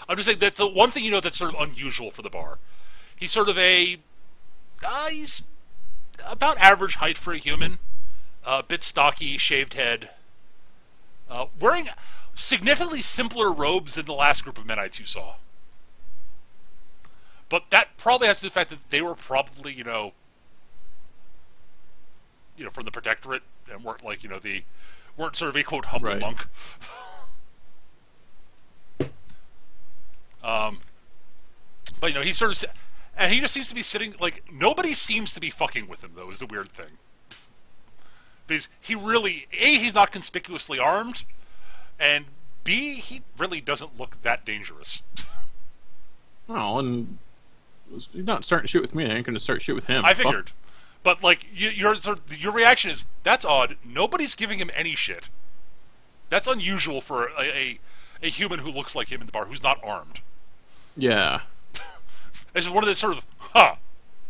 I'm just saying that's the one thing that's sort of unusual for the bar. He's sort of a He's about average height for a human. A bit stocky, shaved head. Wearing significantly simpler robes than the last group of Menites you saw. But that probably has to do with the fact that they were probably, from the Protectorate and weren't like, weren't sort of a quote humble Right. monk. But he's sort of, and he just seems to be sitting like nobody seems to be fucking with him though. Is the weird thing because he really he's not conspicuously armed, and B he really doesn't look that dangerous. Oh, and he's not starting shit with me. I ain't gonna start shit with him. I Fuck. figured, but like your reaction is that's odd. Nobody's giving him any shit. That's unusual for a human who looks like him in the bar who's not armed. Yeah. It's just one of the sort of,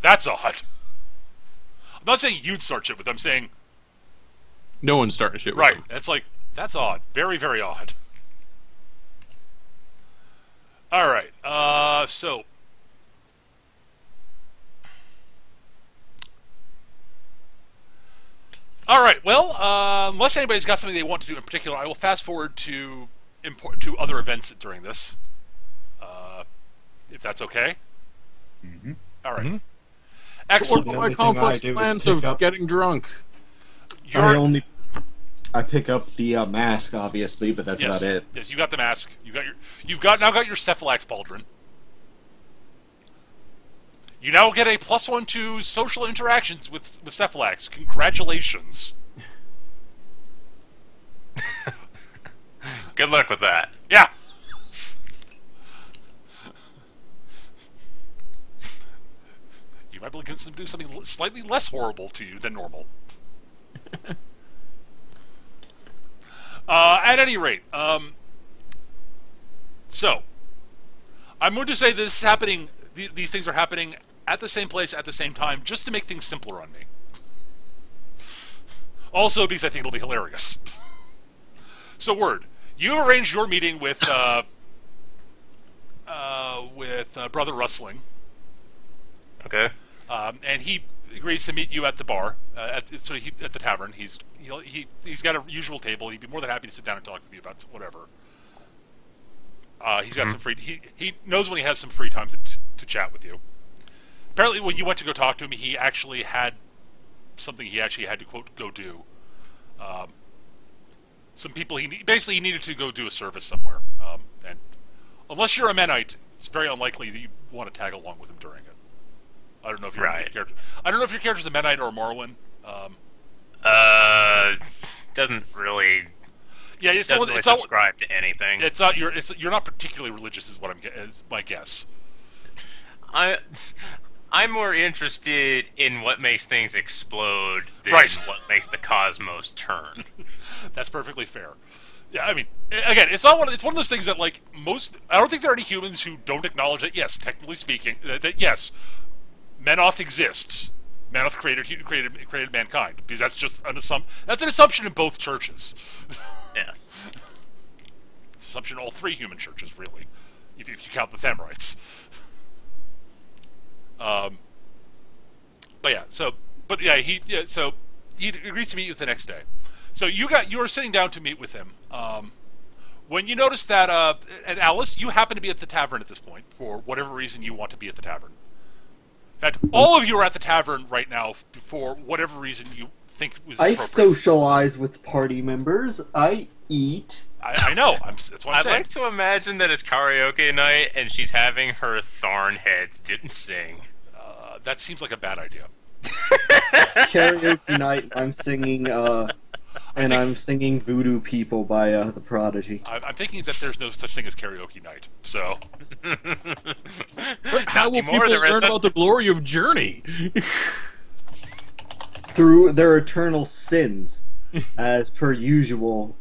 that's odd. I'm not saying you'd start shit with them, I'm saying, No one's starting shit with right, him. it's like, that's odd. Very, very odd. Alright, so. Alright, well, unless anybody's got something they want to do in particular, I will fast forward to other events during this. If that's okay. Mm-hmm. All right. Mhm. Excellent. Well, My only thing I complex do is plans pick of up- getting drunk. I pick up the mask, obviously, but that's Yes. about it. Yes, you got the mask. You've now got your Cephalax pauldron. You now get a +1 to social interactions with Cephalax. Congratulations. Good luck with that. Yeah. You might be able to do something slightly less horrible to you than normal. At any rate, so I'm going to say this is happening. These things are happening at the same place at the same time, just to make things simpler on me. Also, because I think it'll be hilarious. So, word, you arranged your meeting with Brother Rustling. Okay. And he agrees to meet you at the bar, at the tavern. He's got a usual table. He'd be more than happy to sit down and talk with you about whatever. He's got some free. He knows when he has some free time to chat with you. Apparently, when you went to go talk to him, he actually had something he actually had to quote go do. Some people he needed to go do a service somewhere. And unless you're a Menite, it's very unlikely that you want to tag along with him during it. I don't know if you're Right. I don't know if your character's a Menite or a Morrowind. Doesn't really Yeah, it's doesn't not, really it's not. subscribe to anything. It's not. You're not particularly religious, is my guess. I'm more interested in what makes things explode than Right. what makes the cosmos turn. That's perfectly fair. Yeah, I mean, again, it's one of those things that like most. I don't think there are any humans who don't acknowledge that. Yes, technically speaking, that yes, Menoth exists. Menoth created mankind because that's just that's an assumption in both churches. Yes. It's an assumption in all three human churches, really, if you count the Thamrites. So he agrees to meet you the next day. So you were sitting down to meet with him. When you notice that, and Alice, you happen to be at the tavern at this point for whatever reason you want to be at the tavern. In fact, all of you are at the tavern right now for whatever reason you think was I appropriate. socialize with party members. I eat. I know. That's what I'm I'd saying. like to imagine that it's karaoke night and she's having her Tharn heads sing. That seems like a bad idea. Karaoke night. I'm singing. I'm singing "Voodoo People" by The Prodigy. I'm thinking that there's no such thing as karaoke night. So But how will anymore, people there learn isn't. about the glory of Journey? Through their eternal sins, as per usual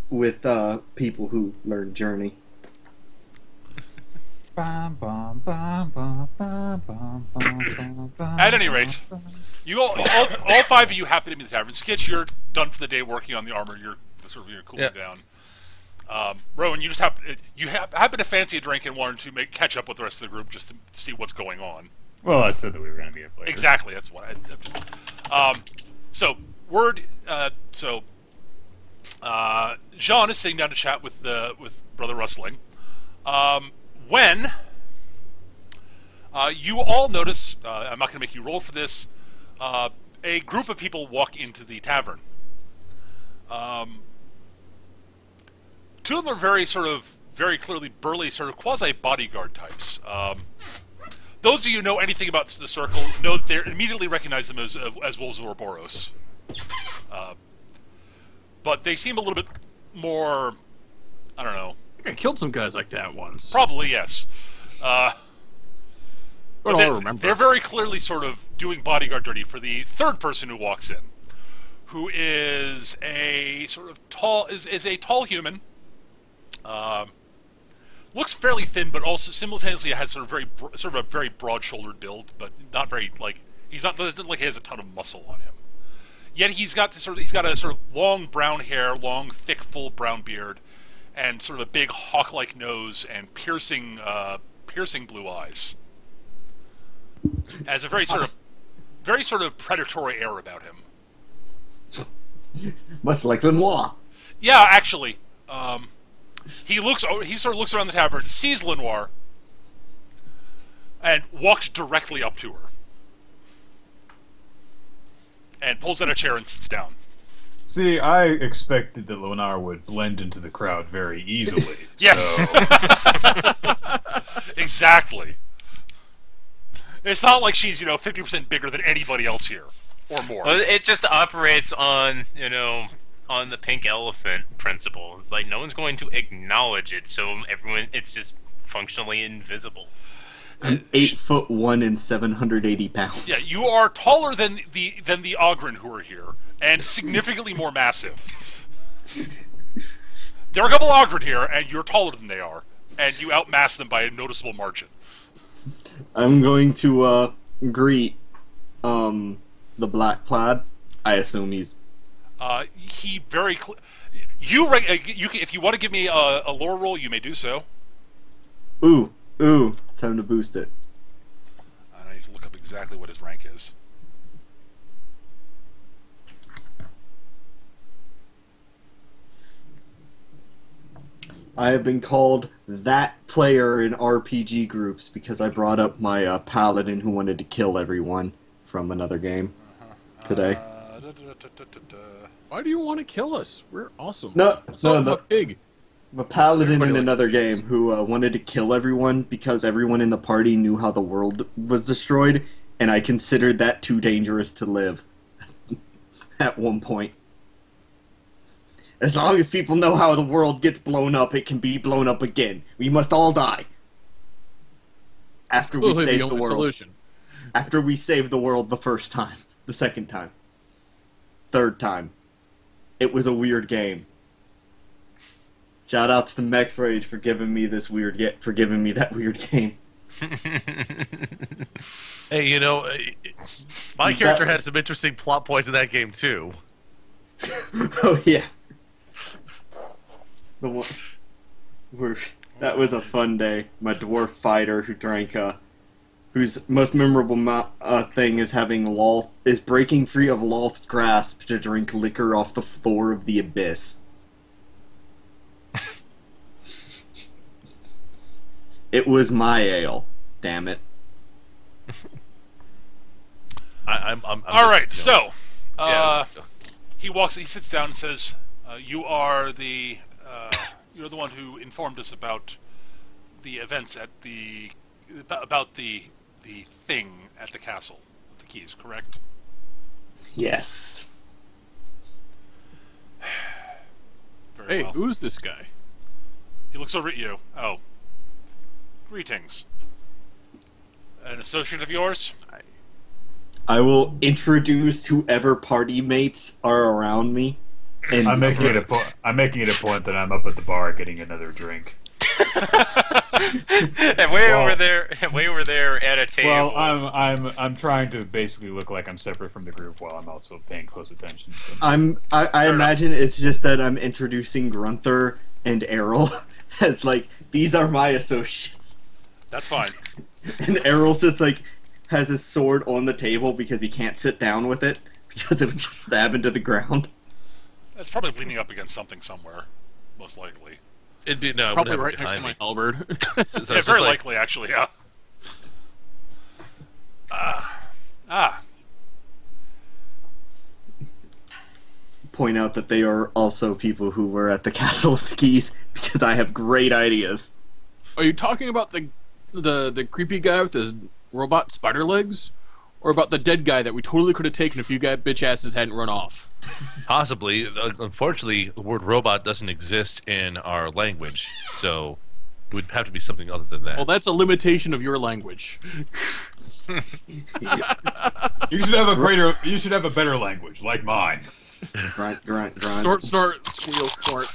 with people who learn Journey. at any rate, you all five of you happen to be in the tavern. Skitch, you're done for the day working on the armor. You're cooling down. Rowan, you happen to fancy a drink and wanted to catch up with the rest of the group just to see what's going on. Well, I said that we were going to be a player. Exactly. That's what. So word. Jean is sitting down to chat with Brother Rustling. When you all notice, I'm not going to make you roll for this. A group of people walk into the tavern. Two of them are very clearly burly, sort of quasi-bodyguard types. Those of you who know anything about the Circle know that they immediately recognize them as Wolves of Ouroboros. But they seem a little bit more, I don't know. I think I killed some guys like that once. Probably, yes. I don't remember. They're very clearly sort of doing bodyguard duty for the third person who walks in, who is a sort of tall tall human. Looks fairly thin, but also simultaneously has sort of a very broad-shouldered build, but not very doesn't he has a ton of muscle on him. Yet he's got a sort of long brown hair, long thick full brown beard, and sort of a big hawk-like nose and piercing blue eyes. Has a very sort of predatory air about him. Much like Lenoir. Yeah, actually. He sort of looks around the tavern, sees Lenoir, and walks directly up to her. And pulls out a chair and sits down. See, I expected that Lenoir would blend into the crowd very easily. Yes! So... Exactly. It's not like she's, 50% bigger than anybody else here. Or more. Well, it just operates on, on the pink elephant principle. It's like no one's going to acknowledge it, so it's just functionally invisible. I'm 8'1" and 780 pounds. Yeah, you are taller than the Ogren who are here, and significantly more massive. There are a couple Ogren here, and you're taller than they are, and you outmass them by a noticeable margin. I'm going to greet the Black Plaid. I assume he's. He very. If you want to give me a lore roll, you may do so. Ooh, time to boost it. I need to look up exactly what his rank is. I have been called that player in RPG groups because I brought up my paladin who wanted to kill everyone from another game today. Why do you want to kill us? We're awesome. No, pig. A paladin Everybody in likes another pigs. game who wanted to kill everyone because everyone in the party knew how the world was destroyed, and I considered that too dangerous to live at one point. As long as people know how the world gets blown up, it can be blown up again. We must all die. After we save the world. Solution. After we save the world the first time. The second time. Third time. It was a weird game. Shout outs to Mex Rage for giving me that weird game. Hey, my character had some interesting plot points in that game too. Oh yeah. The one where that was a fun day. My dwarf fighter who drank whose most memorable thing is breaking free of Lolth's grasp to drink liquor off the floor of the abyss. It was my ale. Damn it. I'm All right, just, so yeah. he sits down and says, "You're the one who informed us about the events at about the thing at the castle, the keys, correct?" Yes. Very Hey, well. who's this guy? He looks over at you. Oh, greetings. An associate of yours? I will introduce whoever party mates are around me. And I'm making it a point that I'm up at the bar getting another drink. And way over there at a table. Well, I'm trying to basically look like I'm separate from the group while I'm also paying close attention to them. I imagine it's just that I'm introducing Grunther and Errol as like, these are my associates. That's fine. And Errol's just like, has his sword on the table because he can't sit down with it because it would just stab into the ground. It's probably leaning up against something somewhere, most likely. It'd be no, it Probably wouldn't right have it next to behind my me. halberd. So Yeah, it's just very like- likely, actually. Yeah. Point out that they are also people who were at the Castle of the Keys because I have great ideas. Are you talking about the creepy guy with his robot spider legs? Or about the dead guy that we totally could have taken if you guys bitch asses hadn't run off? Possibly. Unfortunately, the word robot doesn't exist in our language, so it would have to be something other than that. Well, that's a limitation of your language. You should have a greater. You should have a better language, like mine. Grunt, grunt, grunt. Snort, snort, squeal, snort.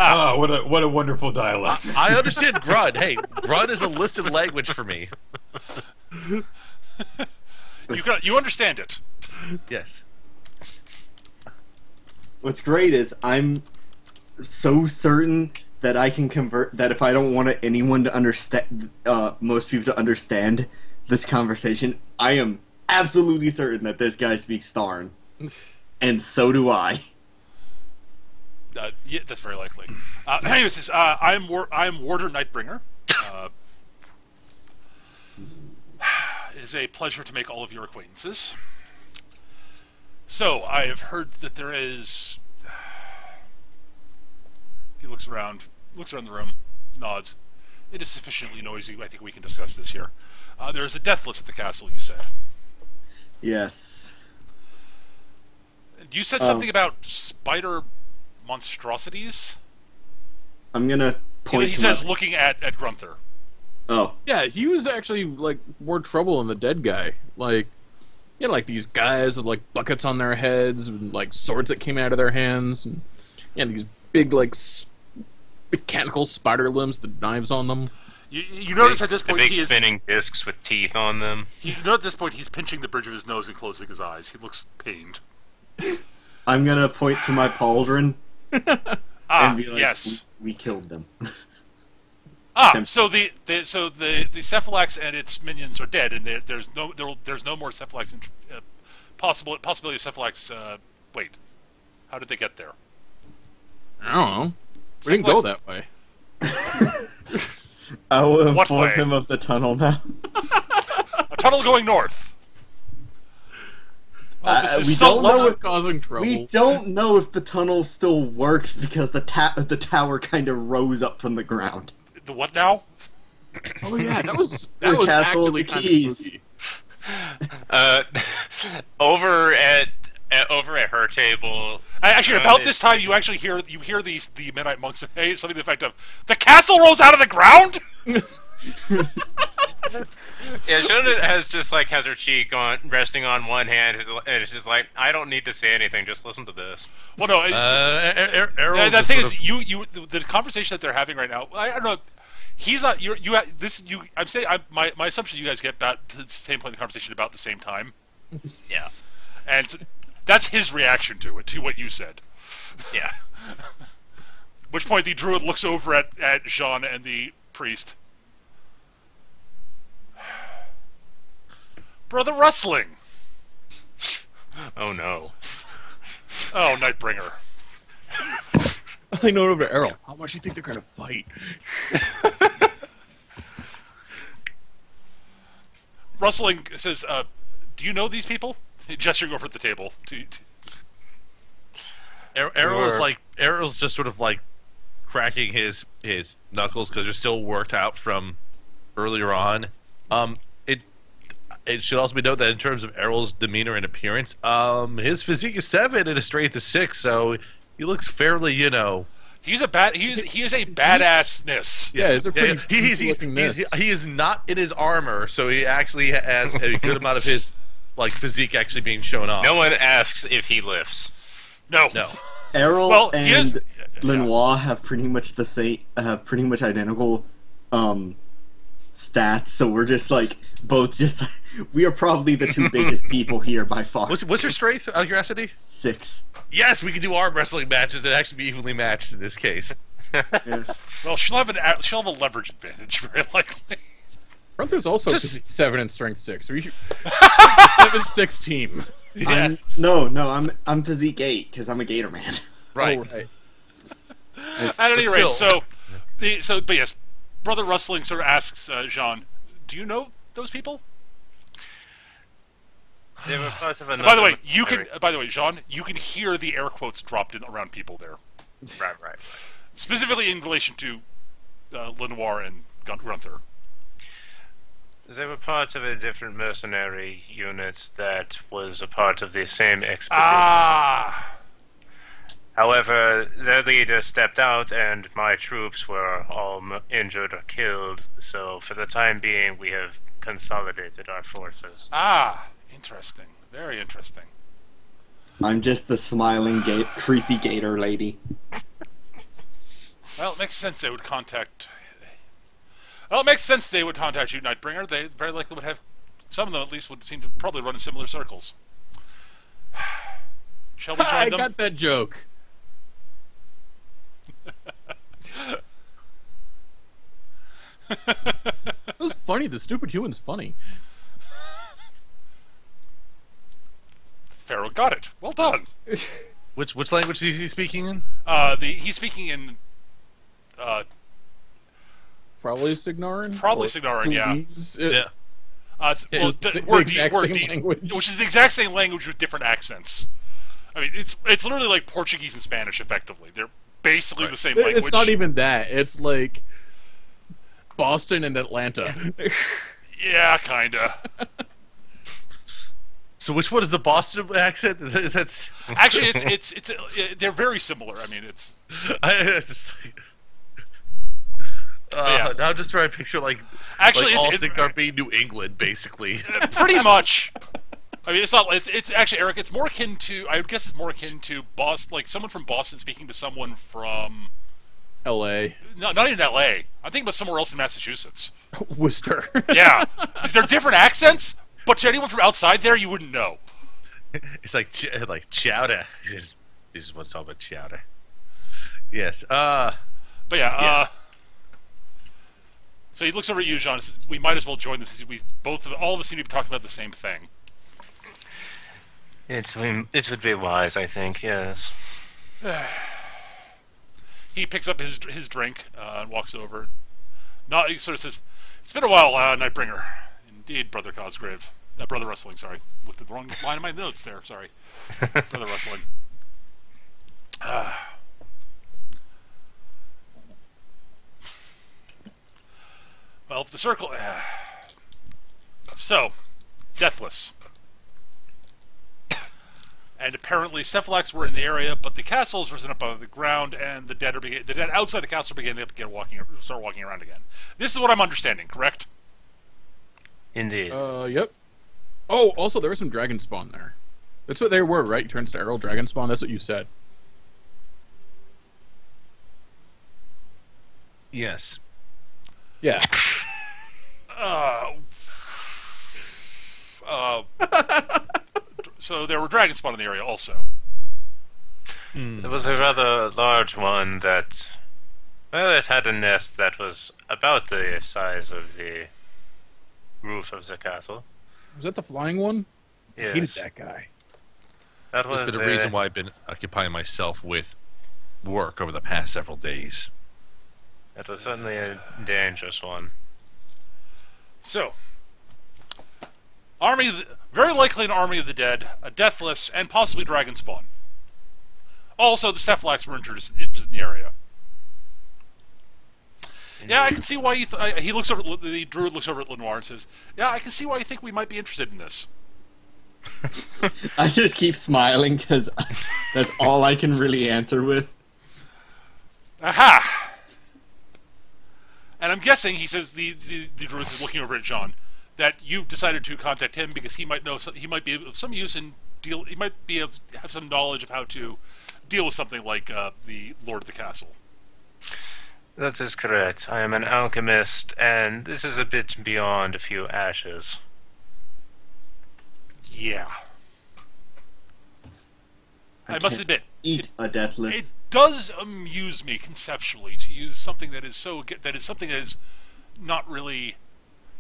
Ah, what a wonderful dialect. I understand grunt. Hey, grunt is a listed language for me. You understand it. Yes. What's great is I'm so certain that I can convert that if I don't want anyone to understand, most people to understand this conversation, I am absolutely certain that this guy speaks Tharn, and so do I. Yeah, that's very likely. Anyways, I'm Warder Nightbringer. It is a pleasure to make all of your acquaintances. So, I have heard that there is... He looks around the room, nods. It is sufficiently noisy, I think we can discuss this here. There is a Deathless at the castle, you said. Yes. You said something about spider monstrosities? I'm gonna point He to says, my... looking at Grunther. Oh. Yeah, he was actually, like, more trouble than the dead guy. Like, he had, like, these guys with, like, buckets on their heads, and, like, swords that came out of their hands, and he had these big, like, mechanical spider limbs with knives on them. You notice at this point the big he is... spinning discs with teeth on them. You know at this point he's pinching the bridge of his nose and closing his eyes. He looks pained. I'm gonna point to my pauldron and be like, yes. we killed them. So the Cephalax and its minions are dead, and there's no more Cephalax. Possibility of Cephalax. Wait, how did they get there? I don't know. We didn't go that way. I will What inform way? him of the tunnel now. A tunnel going north. Oh, this we is so don't know lovely. if- Causing trouble. We don't know if the tunnel still works because the tower kind of rose up from the ground. The what now? Oh yeah, that was The Castle of actually the kind Keys. of spooky. Over at her table. Actually, about this time, you actually hear the Midnight Monks say something to the effect of, "The castle rose out of the ground." Yeah, Shona has her cheek resting on one hand, and it's just like, I don't need to say anything. Just listen to this. Well, no. Errol's The just thing sort is, the conversation that they're having right now. I don't know. He's not. I'm saying. My assumption. You guys get that to the same point in the conversation about the same time, Yeah, and so that's his reaction to it, to what you said. yeah. Which point the druid looks over at Jean and the priest. Brother Rustling. Oh no. Oh, Nightbringer. I lean over to Errol. How much do you think they're gonna fight? Rustling says, "Do you know these people?" Gesturing over at the table. Errol's just sort of like cracking his knuckles because they're still worked out from earlier on. It should also be noted that in terms of Errol's demeanor and appearance, his physique is 7 and his strength is 6, so he looks fairly, He is a badassness. Yeah, it's a pretty he is not in his armor, so he actually has a good amount of his physique actually being shown off. No one asks if he lifts. No. Errol he is- and Lenoir have pretty much identical stats, so we're just we are probably the two biggest people here by far. What's your strength, out of curiosity? 6. Yes, we can do arm wrestling matches that actually be evenly matched in this case. Yes. Well, she'll have a leverage advantage, very likely. Gunther's also Just- 7 and strength 6. So we should 7-6 team. Yes. I'm physique 8 because I'm a gator man. Right. Oh, right. At any rate, Still- but yes, Brother Rustling sort of asks Jean, "Do you know those people?" They were part of another. By the way, Jean, you can hear the air quotes dropped in around people there, Right. specifically in relation to Lenoir and Gunther. They were part of a different mercenary unit that was a part of the same expedition. Ah, However, their leader stepped out, and my troops were all injured or killed. So, for the time being, we have consolidated our forces. interesting. Very interesting. I'm just the smiling, creepy gator lady. Well, it makes sense they would contact. Well, it makes sense they would contact you, Nightbringer. They very likely would have. Some of them, at least, would seem to probably run in similar circles. Shall we join I them? got that joke. That was funny. The stupid human's funny. Pharaoh got it. Well done. Which language is he speaking in? He's speaking in Probably Signarin? Probably Or Signarin, yeah. Sulis? Yeah. The exact same language. which is the exact same language with different accents. I mean, it's literally like Portuguese and Spanish, effectively. They're basically the same language. It's not even that. It's like Boston and Atlanta. Yeah, kinda. So which one is the Boston accent? Is that? Actually, they're very similar. I mean, it's yeah. Now I'm just trying to picture Actually, all it's Signar being New England, basically. pretty much. I mean, it's not. It's actually, Eric. It's more akin to. I would guess it's more akin to Boston, like someone from Boston speaking to someone from. L.A. No, not even L.A. I'm thinking about somewhere else in Massachusetts. Worcester. Yeah, because they're different accents, but to anyone from outside there, you wouldn't know. It's like chowder. You just want to talk about chowder. Yes. But yeah. So he looks over at you, John, and says, "We might as well join this. All of us seem to be talking about the same thing." It would be wise, I think. Yes. He picks up his drink and walks over. He sort of says, "It's been a while, Nightbringer." Indeed, Brother Cosgrave. Brother Rustling, sorry. Looked at the wrong line of my notes there, sorry. Brother Rustling. Well, if the circle... So, Deathless. And apparently Cephalax were in the area, but the castle's risen up out of the ground, and the dead outside the castle are beginning to start walking around again. This is what I'm understanding, correct? Indeed. Yep. Oh, also there was some dragon spawn there. That's what they were, right? Turns to arrow dragon spawn. That's what you said. Yes. Yeah. So there were dragon spawn in the area also. There was a rather large one that... Well, it had a nest that was about the size of the roof of the castle. Was that the flying one? Yes. I hated that guy. That was There's been a reason why I've been occupying myself with work over the past several days. That was certainly a dangerous one. So, very likely an army of the dead, a Deathless, and possibly dragon spawn. Also, the Cephalax were interested in the area. Yeah, I can see why he looks over. The druid looks over at Lenoir and says, "Yeah, I can see why you think we might be interested in this." I just keep smiling because that's all I can really answer with. Aha! And I'm guessing, he says, the druid is looking over at John, that you've decided to contact him because he might know he might be of some use in he might have some knowledge of how to deal with something like the Lord of the Castle. That is correct. I am an alchemist, and this is a bit beyond a few ashes. Yeah. I must admit, Eat a Deathless. it does amuse me conceptually to use something that is not really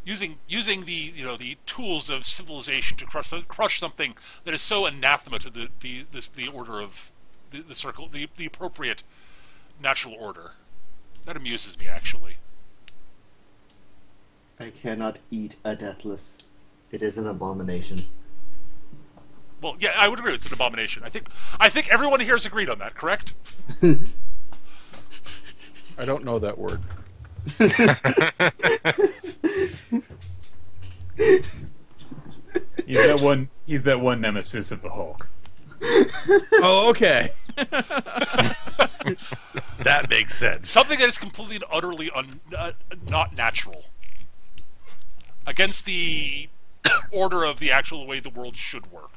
using the the tools of civilization to crush something that is so anathema to the order of the circle, the appropriate natural order. That amuses me, actually. I cannot eat a Deathless. It is an abomination. Well, yeah, I would agree. It's an abomination. I think everyone here has agreed on that. Correct? I don't know that word. He's that one nemesis of the Hulk. Oh, okay. That makes sense. Something that is completely and utterly not natural. Against the order of the actual way the world should work.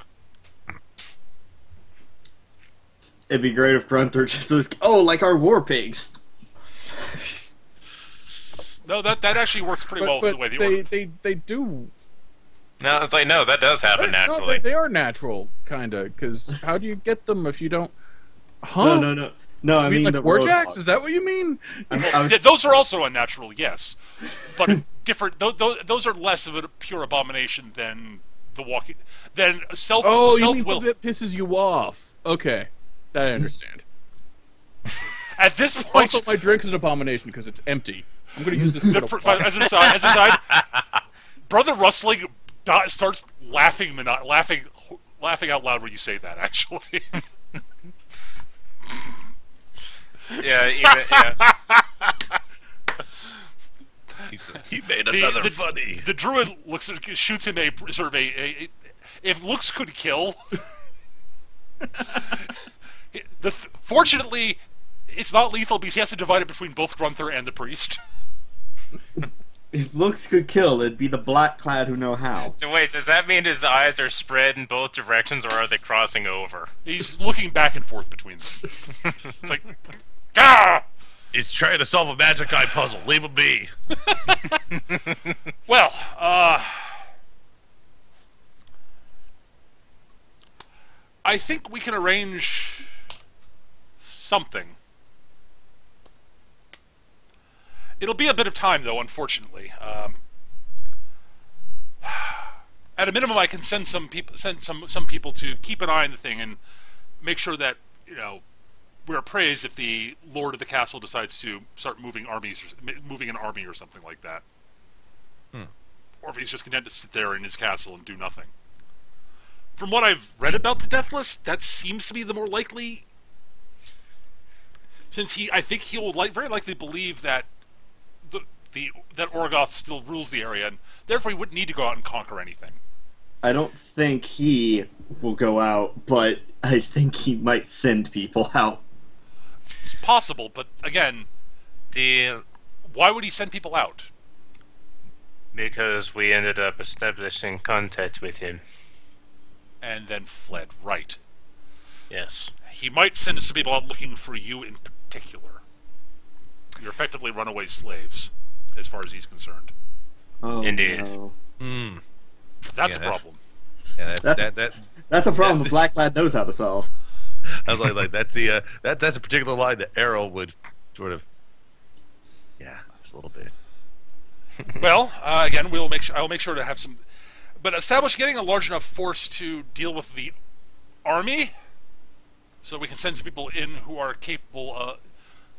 It'd be great if Grunther just was, like our war pigs. No, that actually works pretty well with the way the order. They do. No, it's like, no, that does happen naturally. They are natural, kind of, because how do you get them if you don't... Huh? No, I mean like the warjacks? Is that what you mean? Those are also unnatural, yes. But different. Those are less of a pure abomination than the walking... Than self... Oh, self-will. you mean something that pisses you off. Okay. That I understand. At this point... Also, my drink is an abomination because it's empty. I'm going to use this as an aside, Brother Rustling starts laughing out loud when you say that, actually. Yeah. He made another funny. The druid shoots him a sort of a if looks could kill. Fortunately, it's not lethal because he has to divide it between both Grunther and the priest. If looks could kill, it'd be the black-clad who know how. So wait, does that mean his eyes are spread in both directions, or are they crossing over? He's looking back and forth between them. It's like, ah! He's trying to solve a magic eye puzzle. Leave him be. Well, I think we can arrange something. It'll be a bit of time, though, unfortunately. At a minimum, I can send some people to keep an eye on the thing and make sure that we're appraised if the lord of the castle decides to start moving an army or something like that, or if he's just content to sit there in his castle and do nothing. From what I've read about the Deathless, that seems to be the more likely. Since I think he will very likely believe that that Orgoth still rules the area, and therefore he wouldn't need to go out and conquer anything. I don't think he will go out, but I think he might send people out. It's possible, but again, why would he send people out? Because we ended up establishing contact with him. And then fled, right. Yes. He might send some people out looking for you in particular. You're effectively runaway slaves, as far as he's concerned. Oh, Indeed. No. That's a problem. Yeah, that's a problem the Black Lad knows how to solve. I was like that's the that's a particular line that Errol would sort of, just a little bit. Well, again, I will make sure to have some, but establish getting a large enough force to deal with the army, so we can send some people in who are capable,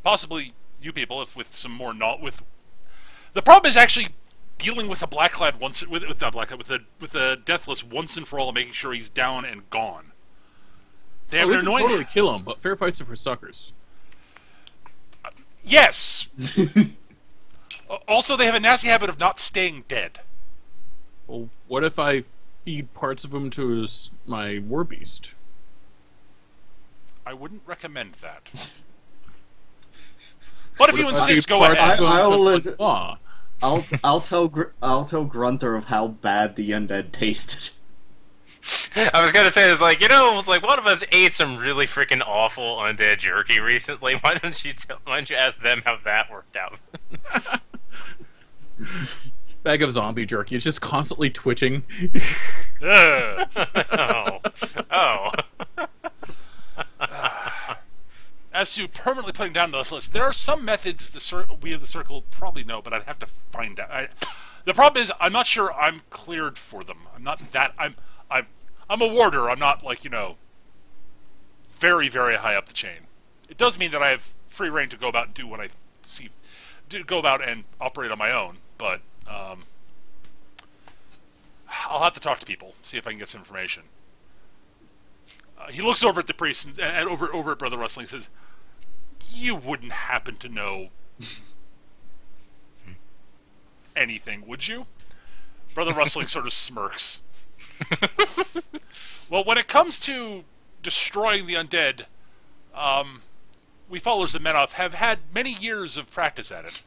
possibly you people, if with some more with. The problem is actually dealing with the Blackclad with the Deathless once and for all, making sure he's down and gone. They have we an can annoying. totally kill him, but fair fights are for suckers. Yes. Also, they have a nasty habit of not staying dead. Well, what if I feed parts of him to my war beast? I wouldn't recommend that. But if you insist, go ahead. I'll tell Grunther of how bad the undead tasted. I was gonna say, it's like, one of us ate some really freaking awful undead jerky recently. Why don't you ask them how that worked out? Bag of zombie jerky. It's just constantly twitching. Oh. As to permanently putting down this list, there are some methods we of the circle probably know, but I'd have to find out. The problem is, I'm not sure I'm cleared for them. I'm not that. I'm a warder. I'm not like very, very high up the chain. It does mean that I have free reign to go about and do what I see, go about and operate on my own. But I'll have to talk to people, see if I can get some information. He looks over at the priest and over at Brother Rustling and says, "You wouldn't happen to know anything, would you?" Brother Rustling sort of smirks. Well, when it comes to destroying the undead, we followers of Menoth have had many years of practice at it.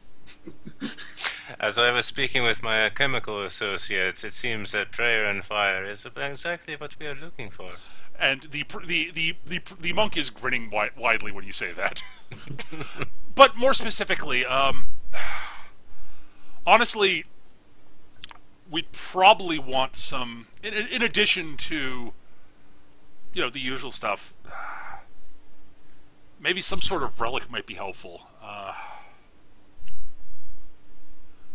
As I was speaking with my alchemical associates, it seems that prayer and fire is exactly what we are looking for. And the monk is grinning widely when you say that. But more specifically, honestly, we'd probably want some, in addition to, the usual stuff, maybe some sort of relic might be helpful.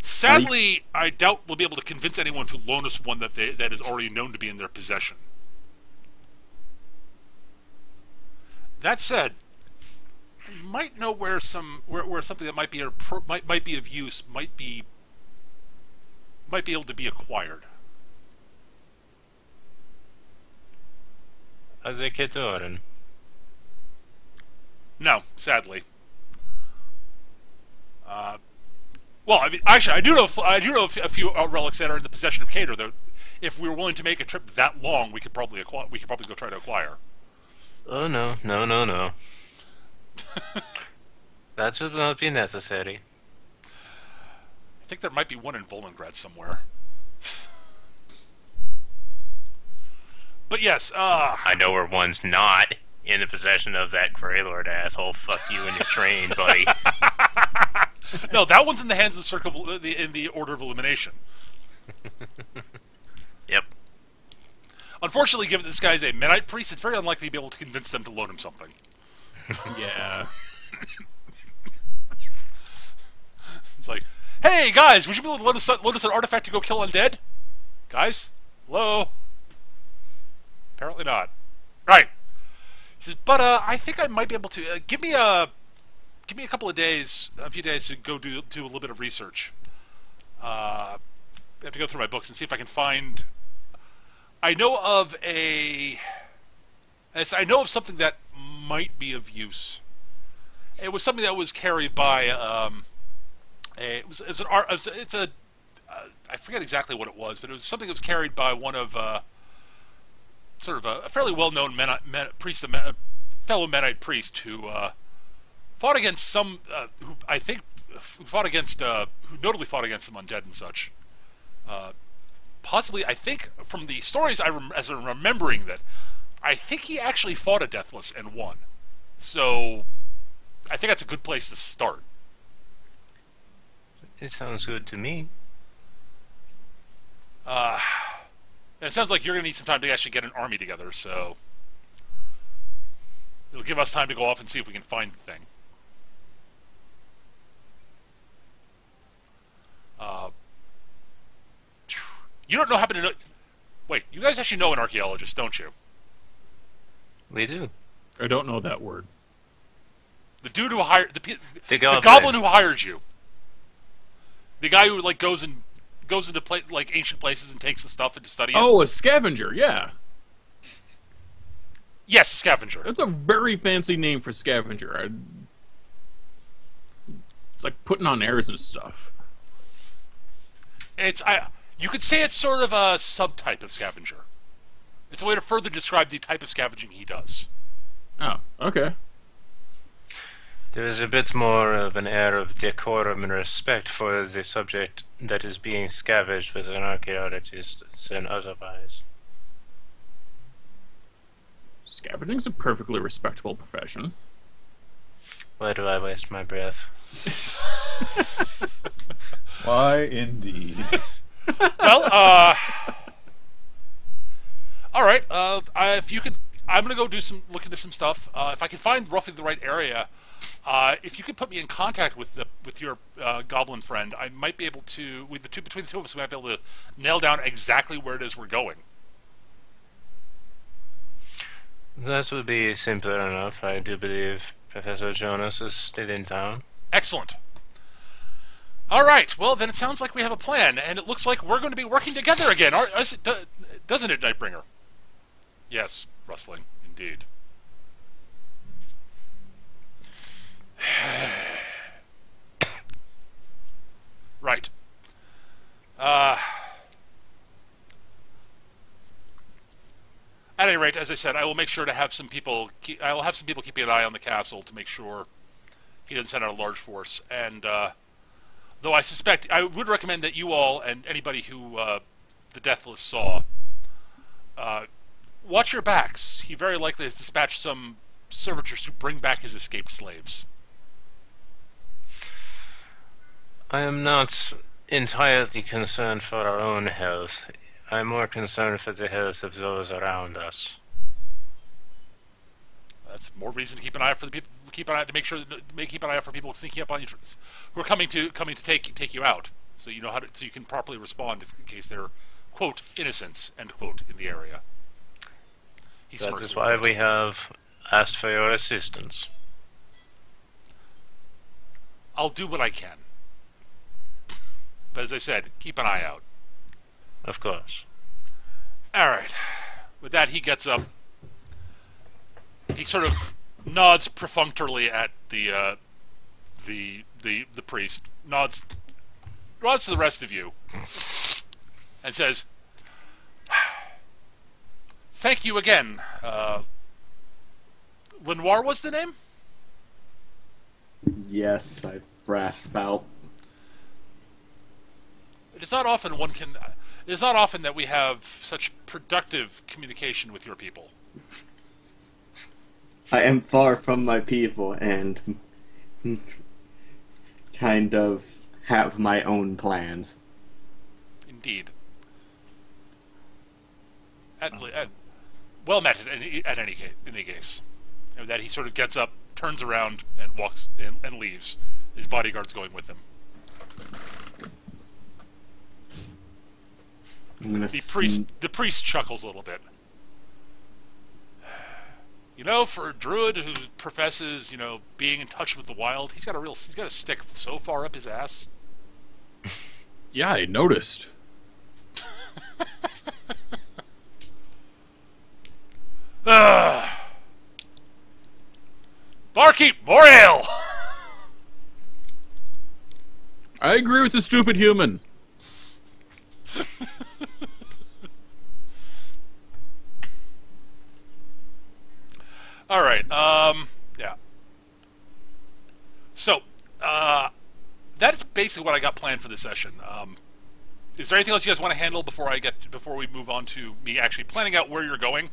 Sadly, I doubt we'll be able to convince anyone to loan us one that is already known to be in their possession. That said, I might know where something that might be of use might be able to be acquired. Are they Ketoran? No, sadly. Well, I mean, actually, I do know a few relics that are in the possession of Cater. Though, if we were willing to make a trip that long, we could probably go try to acquire. Oh no! That should not be necessary. I think there might be one in Volningrad somewhere. But yes, I know where one's not in the possession of that Greylord asshole. Fuck you and your train, buddy. No, that one's in the hands of the Circle in the Order of Illumination. Yep. Unfortunately, given this guy's a Menite priest, it's very unlikely to be able to convince them to loan him something. Yeah. It's like, hey guys, would you be able to loan us an artifact to go kill undead? Guys, hello. Apparently not. Right. He says, but I think I might be able to give me a few days to go do a little bit of research. I have to go through my books and see if I can find. I know of something that might be of use. It was something that was carried by I forget exactly what it was, but it was something that was carried by one of sort of a fairly well-known fellow Menite priest who fought against some who notably fought against some undead and such. Possibly, I think from the stories as I'm remembering that, I think he actually fought a Deathless and won. So, I think that's a good place to start. It sounds good to me. It sounds like you're going to need some time to actually get an army together, so it'll give us time to go off and see if we can find the thing. You don't happen to know... Wait, you guys actually know an archaeologist, don't you? We do. I don't know that word. The dude who hired... The goblin. Goblin who hired you. The guy who, like, goes into ancient places and takes the stuff and to study it. Oh, a scavenger, yeah. Yes, a scavenger. That's a very fancy name for scavenger. It's like putting on airs and stuff. You could say it's sort of a subtype of scavenger. It's a way to further describe the type of scavenging he does. Oh, okay. There is a bit more of an air of decorum and respect for the subject that is being scavenged with an archaeologist than otherwise. Scavenging's a perfectly respectable profession. Why do I waste my breath? Why indeed? Well, all right. If you could, I'm gonna go look into some stuff. If I can find roughly the right area, if you could put me in contact with your goblin friend, I might be able to. Between the two of us, we might be able to nail down exactly where it is we're going. That would be simple enough. I do believe Professor Jonas is still in town. Excellent. All right. Well, then it sounds like we have a plan, and it looks like we're going to be working together again. Doesn't it, Nightbringer? Yes, rustling indeed. Right. At any rate, as I said, I will make sure to have some people. I will have some people keeping an eye on the castle to make sure he doesn't send out a large force. And though I suspect, I would recommend that you all and anybody who the Deathless saw watch your backs. He very likely has dispatched some servitors to bring back his escaped slaves. I am not entirely concerned for our own health. I'm more concerned for the health of those around us. That's more reason to keep an eye out for the people. Keep an eye to make sure. Keep an eye out for people sneaking up on you, who are coming to take you out. So you know so you can properly respond in case they're quote innocents end quote in the area. That is why we have asked for your assistance. I'll do what I can. But as I said, keep an eye out. Of course. Alright. With that, he gets up. He sort of nods perfunctorily at the priest. Nods to the rest of you. And says, thank you again. Lenoir was the name? Yes, I rasp out. It is not often it is not often that we have such productive communication with your people. I am far from my people and kind of have my own plans. Indeed. Well met at any case. And that he sort of gets up, turns around, and walks and leaves. His bodyguard's going with him. The priest chuckles a little bit. You know, for a druid who professes, being in touch with the wild, he's got a stick so far up his ass. Yeah, I noticed. Barkeep, more ale! I agree with the stupid human. All right. Yeah. So, that's basically what I got planned for this session. Is there anything else you guys want to handle before we move on to me actually planning out where you're going?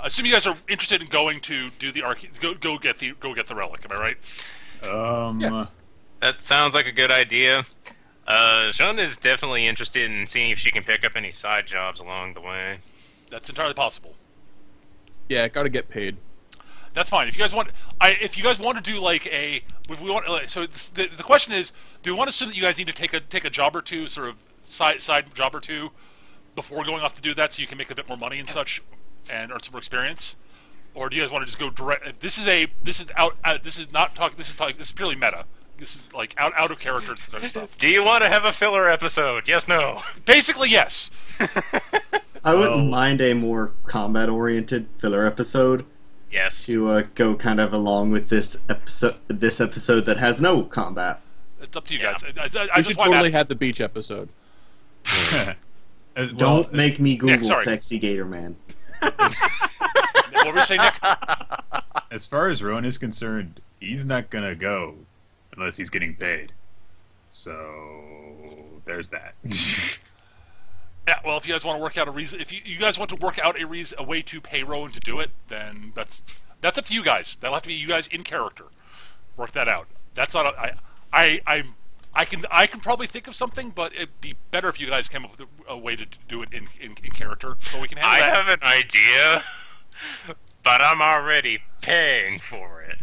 Assume you guys are interested in going to do the go get the relic. Am I right? Yeah. That sounds like a good idea. Jeanne is definitely interested in seeing if she can pick up any side jobs along the way. That's entirely possible. Yeah, gotta get paid. That's fine. If you guys want to do the question is, do we want to assume that you guys need to take a job or two, sort of side job or two, before going off to do that, so you can make a bit more money and such, and earn some more experience, or do you guys want to just go direct? This is purely meta. This is like out of character stuff. Do you want to have a filler episode? Yes, no. Basically, yes. I wouldn't mind a more combat-oriented filler episode. Yes. To go kind of along with this episode that has no combat. It's up to you guys. We should totally have the beach episode. Don't make me Google sexy gator man. What were you saying, Nick? As far as Rowan is concerned, he's not gonna go unless he's getting paid. So there's that. Yeah, well, if you guys want to work out a reason, if you guys want to work out a way to pay Rowan to do it, then that's up to you guys. That'll have to be you guys in character. Work that out. That's not I can probably think of something, but it'd be better if you guys came up with a way to do it in character. But we can handle that. I have an idea. But I'm already paying for it.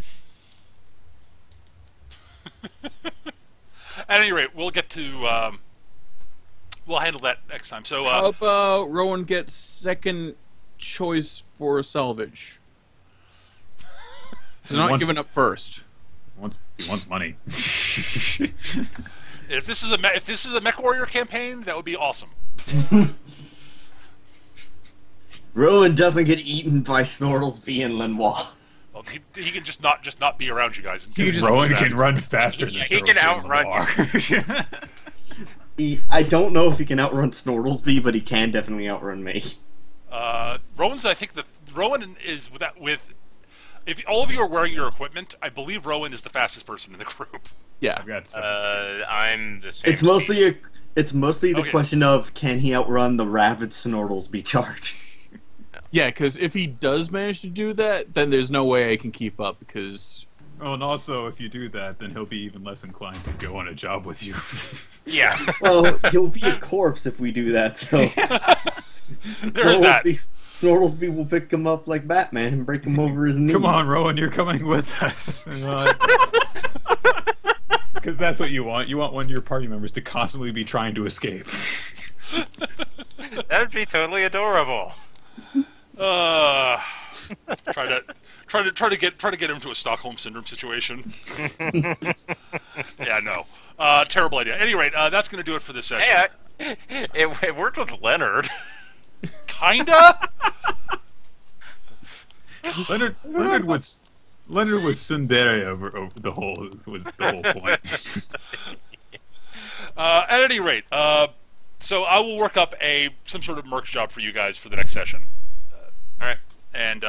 At any rate, we'll get to. We'll handle that next time. So, How about Rowan gets second choice for salvage? He's not giving up first. He wants money. if this is a Mech Warrior campaign, that would be awesome. Rowan doesn't get eaten by Snortlesby and Lenoir. Well, he can just not be around you guys. Rowan can run faster than He can outrun I don't know if he can outrun Snortlesby, but he can definitely outrun me. Rowan's. I think Rowan is with. If all of you are wearing your equipment, I believe Rowan is the fastest person in the group. Yeah, I've got 7 speeds. I'm the same. It's mostly the question of can he outrun the rabid Snortlesby charge. yeah, because if he does manage to do that, then there's no way I can keep up because. Oh, and also, if you do that, then he'll be even less inclined to go on a job with you. Yeah. Well, he'll be a corpse if we do that, so... There's that. Snortlesby will pick him up like Batman and break him over his knee. Come on, Rowan, you're coming with us. Because that's what you want. You want one of your party members to constantly be trying to escape. That'd be totally adorable. Try to get him to a Stockholm syndrome situation. Yeah, no. Terrible idea. At any rate, that's going to do it for this session. Hey, it worked with Leonard. Kinda. Leonard was tsundere over the whole point. At any rate, so I will work up some sort of merc job for you guys for the next session. All right. And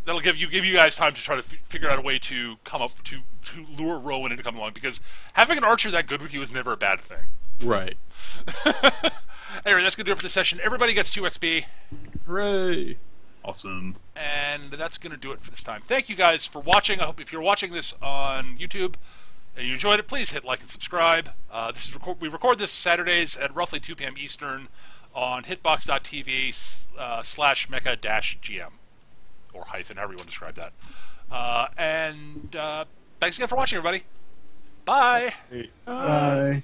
that'll give you guys time to try to figure out a way to come up to lure Rowan into coming along, because having an archer that good with you is never a bad thing. Right. Anyway, that's gonna do it for the session. Everybody gets 2 XP. Hooray! Awesome. And that's gonna do it for this time. Thank you guys for watching. I hope if you're watching this on YouTube and you enjoyed it, please hit like and subscribe. We record this Saturdays at roughly 2 p.m. Eastern on hitbox.tv/mecha-gm. Or hyphen, however you want to describe that. And thanks again for watching, everybody. Bye! Bye.